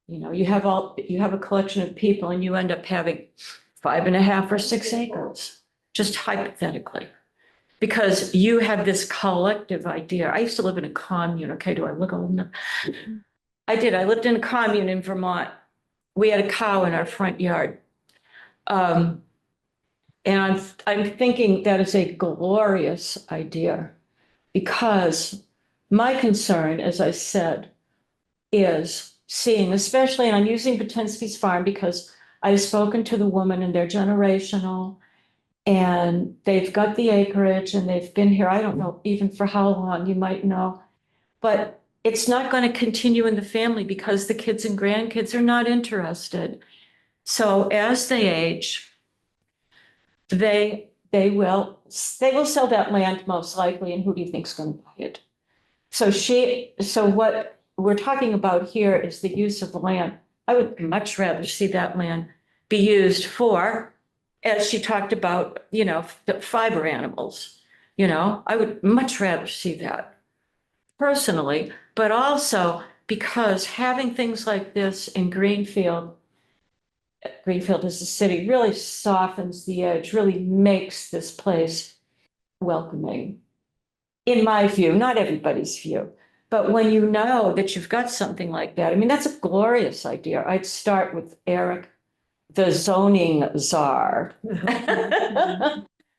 You know, you have a collection of people and you end up having 5.5 or 6 acres, just hypothetically. Because you have this collective idea. I used to live in a commune. Okay, do I look old enough? I did. I lived in a commune in Vermont. We had a cow in our front yard. And I'm thinking that is a glorious idea, because my concern, as I said, is seeing, especially, and I'm using Batinsky's farm because I've spoken to the woman and they're generational. And they've got the acreage and they've been here, I don't know even for how long, you might know. But it's not going to continue in the family because the kids and grandkids are not interested. So as they age, they will sell that land most likely. And who do you think's going to buy it? So what we're talking about here is the use of the land. I would much rather see that land be used for, as she talked about, the fiber animals. I would much rather see that personally, but also because having things like this in Greenfield as a city really softens the edge, really makes this place welcoming. In my view, not everybody's view, but when you know that you've got something like that, I mean, that's a glorious idea. I'd start with Eric, the zoning czar.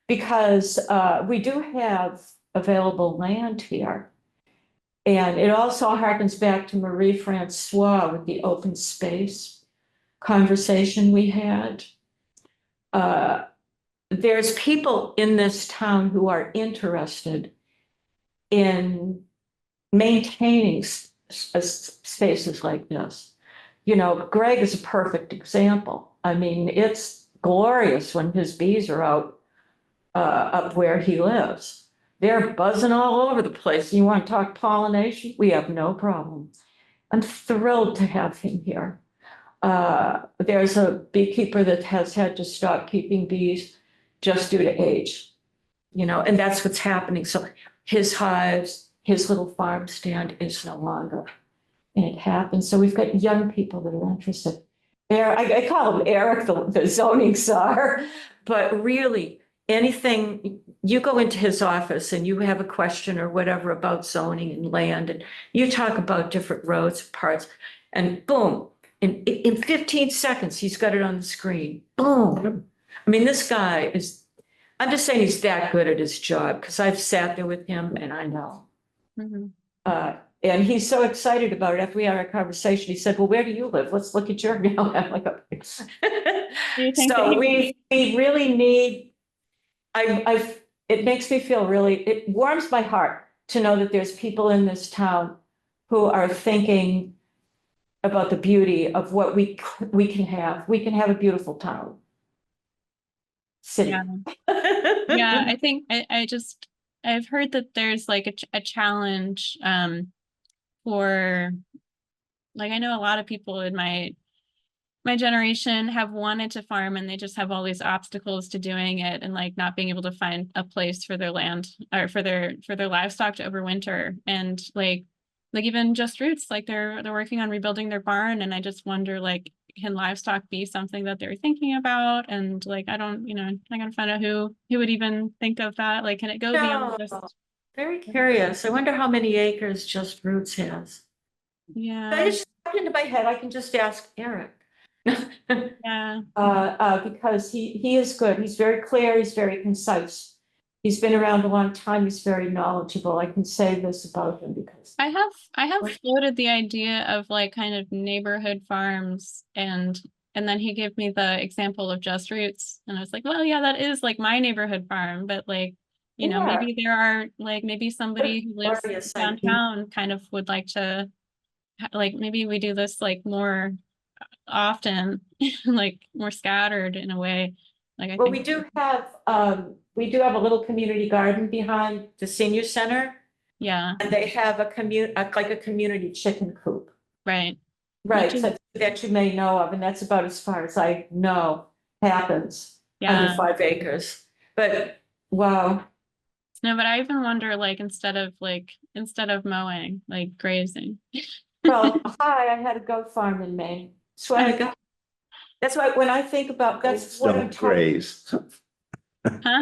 Because we do have available land here. And it also harkens back to Marie Francois with the open space conversation we had. There's people in this town who are interested in maintaining spaces like this. Greg is a perfect example. I mean, it's glorious when his bees are out up where he lives. They're buzzing all over the place. You want to talk pollination? We have no problem. I'm thrilled to have him here. There's a beekeeper that has had to stop keeping bees just due to age, and that's what's happening. So his hives, his little farm stand is no longer. And it happens. So we've got young people that are interested. I call him Eric, the zoning czar, but really anything, you go into his office and you have a question or whatever about zoning and land, and you talk about different roads, parts, and boom, in 15 seconds, he's got it on the screen. Boom. I mean, this guy I'm just saying he's that good at his job because I've sat there with him and I know. Mhm. And he's so excited about it. After we had our conversation, he said, well, where do you live? Let's look at your, I'm like, okay. Do you think that So he- we really need, it makes me feel it warms my heart to know that there's people in this town who are thinking about the beauty of what we can have. We can have a beautiful town. City. Yeah. Yeah, I think I've heard that there's like a challenge for, like, I know a lot of people in my generation have wanted to farm and they just have all these obstacles to doing it, and like not being able to find a place for their land or for their livestock to overwinter. And like even Just Roots, like they're working on rebuilding their barn, and I just wonder, like, can livestock be something that they're thinking about? And like, I gotta find out who would even think of that. Like, can it go beyond just, Very curious. I wonder how many acres Just Roots has. yeah, That just popped into my head. I can just ask Eric. yeah. Because he is good. He's very clear. He's very concise. He's been around a long time. He's very knowledgeable. I can say this about him because I have floated the idea of like kind of neighborhood farms, and then he gave me the example of Just Roots, and I was like, well, yeah, that is like my neighborhood farm, but like, Yeah. maybe there are like, maybe somebody who lives glorious idea. downtown kind of would like to like, maybe we do this like more often, like more scattered in a way. Like, I well, think we do have a little community garden behind the senior center, yeah, and they have like a community chicken coop. right. Right, Which so that you may know of, and that's about as far as I know happens under Yeah. 5 acres. But wow, No, but I even wonder, like, instead of mowing, like grazing. well, hi, I had a goat farm in Maine. Swear to God. That's why when I think about, that's what I'm Don't talking, graze. Huh?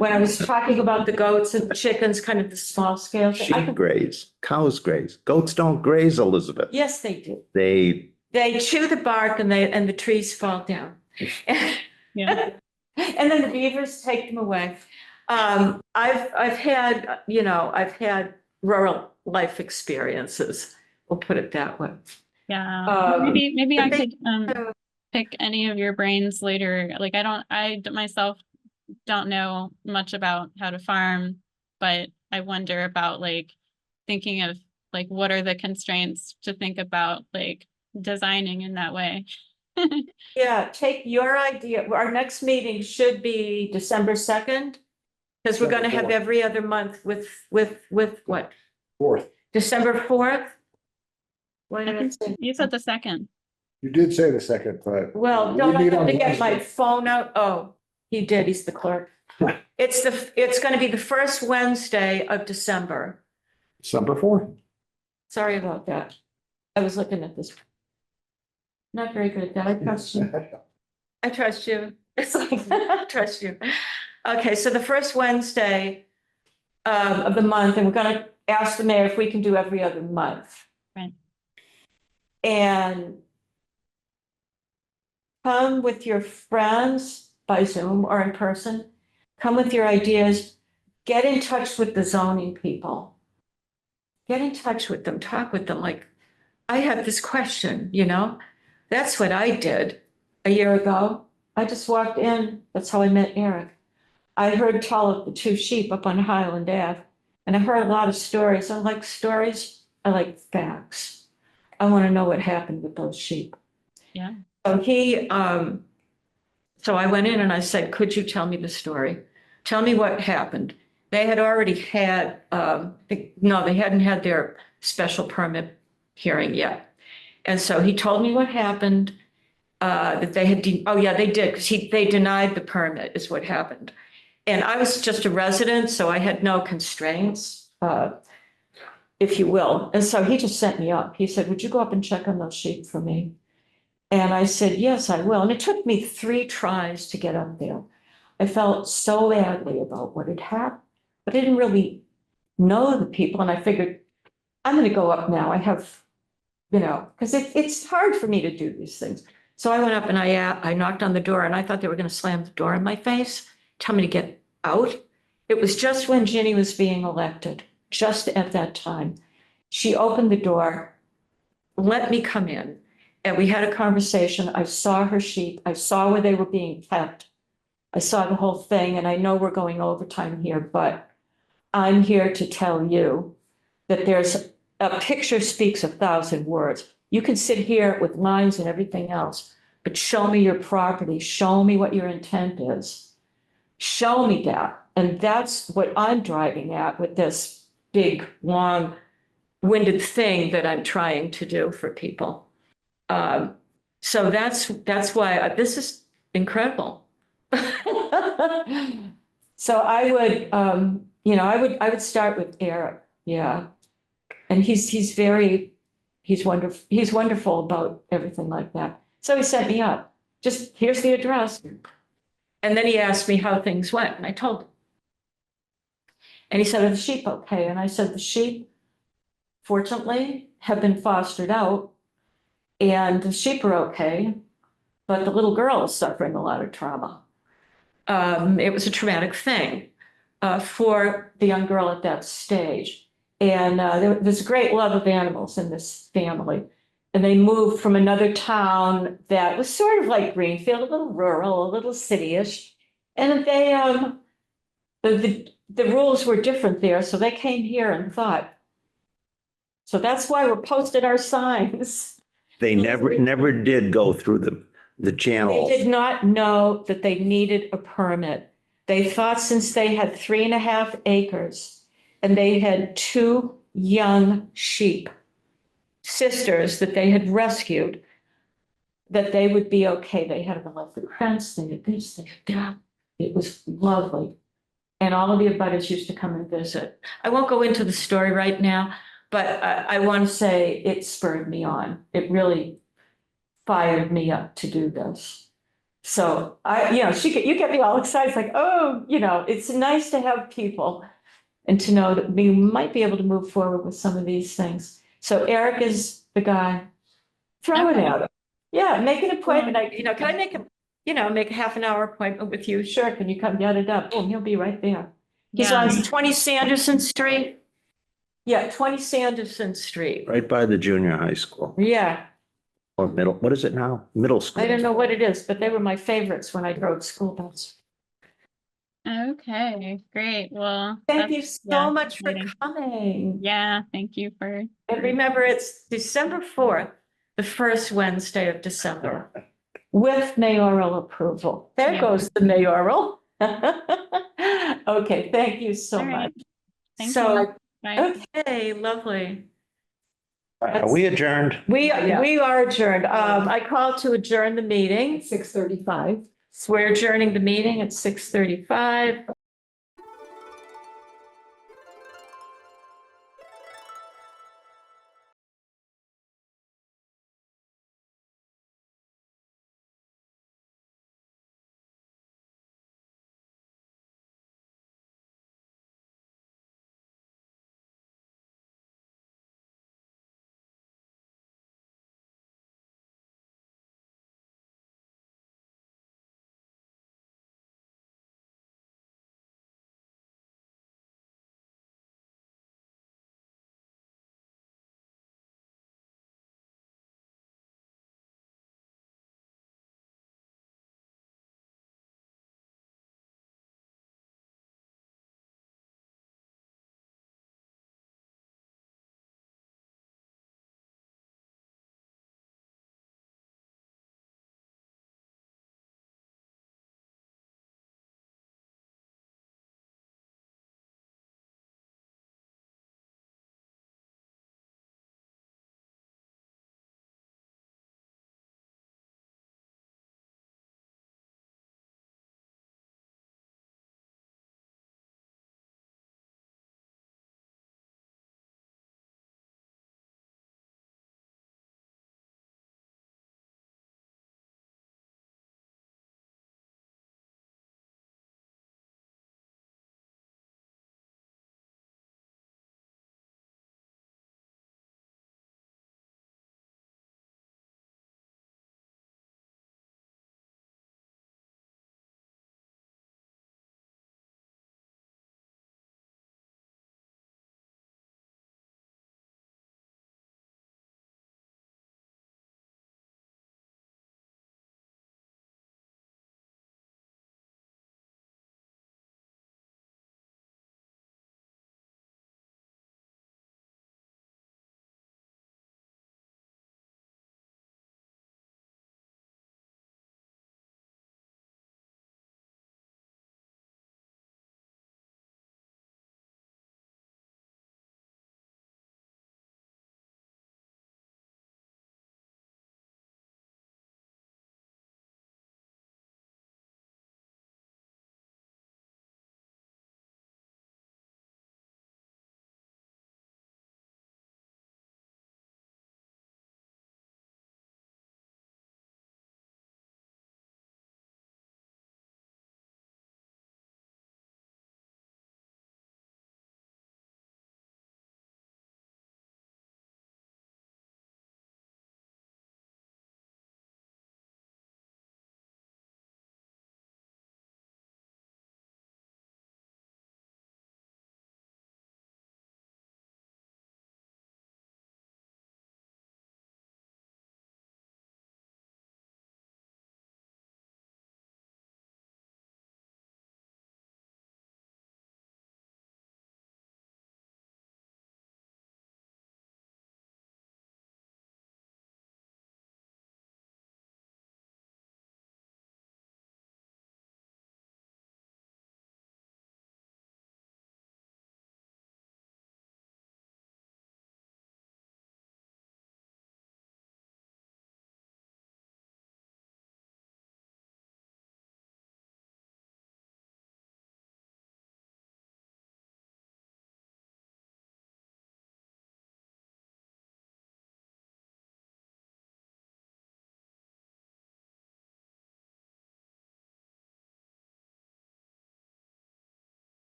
when I was talking about the goats and chickens, kind of the small scale thing. I Sheep can- graze, cows graze. Goats don't graze, Elizabeth. Yes, they do. They They chew the bark and the trees fall down. Yeah. And then the beavers take them away. I've had rural life experiences. We'll put it that way. Yeah. Um, Maybe I but they- could pick any of your brains later. Like, I myself don't know much about how to farm, but I wonder about like thinking of like what are the constraints to think about like designing in that way. Yeah, take your idea. Our next meeting should be December 2nd. Because we're gonna have December 4th. every other month with what? 4th. December 4th? Why I did I think say? you said the second. You did say the second, but. Well, we don't I meet have on to get my Wednesday. phone out? Oh, he did. He's the clerk. It's gonna be the first Wednesday of December. December 4th. Sorry about that. I was looking at this. Not very good at that. I trust you. I trust you. It's like, I trust you. Okay, so the first Wednesday of the month, and we're gonna ask the mayor if we can do every other month. Right. And come with your friends by Zoom or in person. Come with your ideas. Get in touch with the zoning people. Get in touch with them, talk with them. Like, I have this question, you know? That's what I did a year ago. I just walked in. That's how I met Eric. I heard tell of the two sheep up on Highland Ave, and I heard a lot of stories. I like stories. I like facts. I want to know what happened with those sheep. Yeah. So I went in and I said, could you tell me the story? Tell me what happened. They had already had, no, they hadn't had their special permit hearing yet. And so he told me what happened, that they had, oh yeah, they did, because they denied the permit is what happened. And I was just a resident, so I had no constraints, if you will. And so he just sent me up. He said, would you go up and check on those sheep for me? And I said, yes, I will. And it took me 3 tries to get up there. I felt so badly about what had happened, but I didn't really know the people. And I figured, I'm going to go up now. I have, you know, because it's hard for me to do these things. So I went up and I knocked on the door, and I thought they were going to slam the door in my face, tell me to get out. It was just when Ginny was being elected, just at that time. She opened the door, let me come in. And we had a conversation. I saw her sheep. I saw where they were being kept. I saw the whole thing, and I know we're going overtime here, but I'm here to tell you that there's a picture speaks 1,000 words. You can sit here with lines and everything else, but show me your property. Show me what your intent is. Show me that. And that's what I'm driving at with this big, long-winded thing that I'm trying to do for people. So that's why this is incredible. So I would, I would start with Eric. Yeah. And he's wonderful. He's wonderful about everything like that. So he sent me up, just here's the address. And then he asked me how things went, and I told him. And he said, are the sheep okay? And I said, the sheep, fortunately, have been fostered out. And the sheep are okay, but the little girl is suffering a lot of trauma. It was a traumatic thing for the young girl at that stage. And there's a great love of animals in this family. And they moved from another town that was sort of like Greenfield, a little rural, a little city-ish. And the rules were different there, so they came here and thought. So that's why we're posting our signs. They never did go through the They channel. did not know that they needed a permit. They thought since they had 3.5 acres and they had 2 young sheep, sisters that they had rescued, that they would be okay. They had an electric fence, they had this, they had that. It was lovely. And all of the abutters used to come and visit. I won't go into the story right now, but I want to say it spurred me on. It really fired me up to do this. So you get me all excited. It's like, oh, it's nice to have people and to know that we might be able to move forward with some of these things. So Eric is the guy. Throw it at him. Yeah, make an appointment. Can I make a half an hour appointment with you? Sure. Can you come? Boom, he'll be right there. He's Yeah. on 20 Sanderson Street. Yeah, 20 Sanderson Street. Right by the junior high school Yeah. or middle, what is it now? Middle school. I don't know what it is, but they were my favorites when I drove school bus. Okay, great. Well, Thank you that's- so yeah, much for exciting. coming. Yeah, thank you for, And remember, it's December 4th, the first Wednesday of December, with mayoral approval. There Yeah. goes the mayoral. Okay, thank you so All right. much. Thank So you. Bye. Okay, lovely. Are we adjourned? We Yeah. are adjourned. I call to adjourn the meeting. 6:35. So we're adjourning the meeting at 6:35.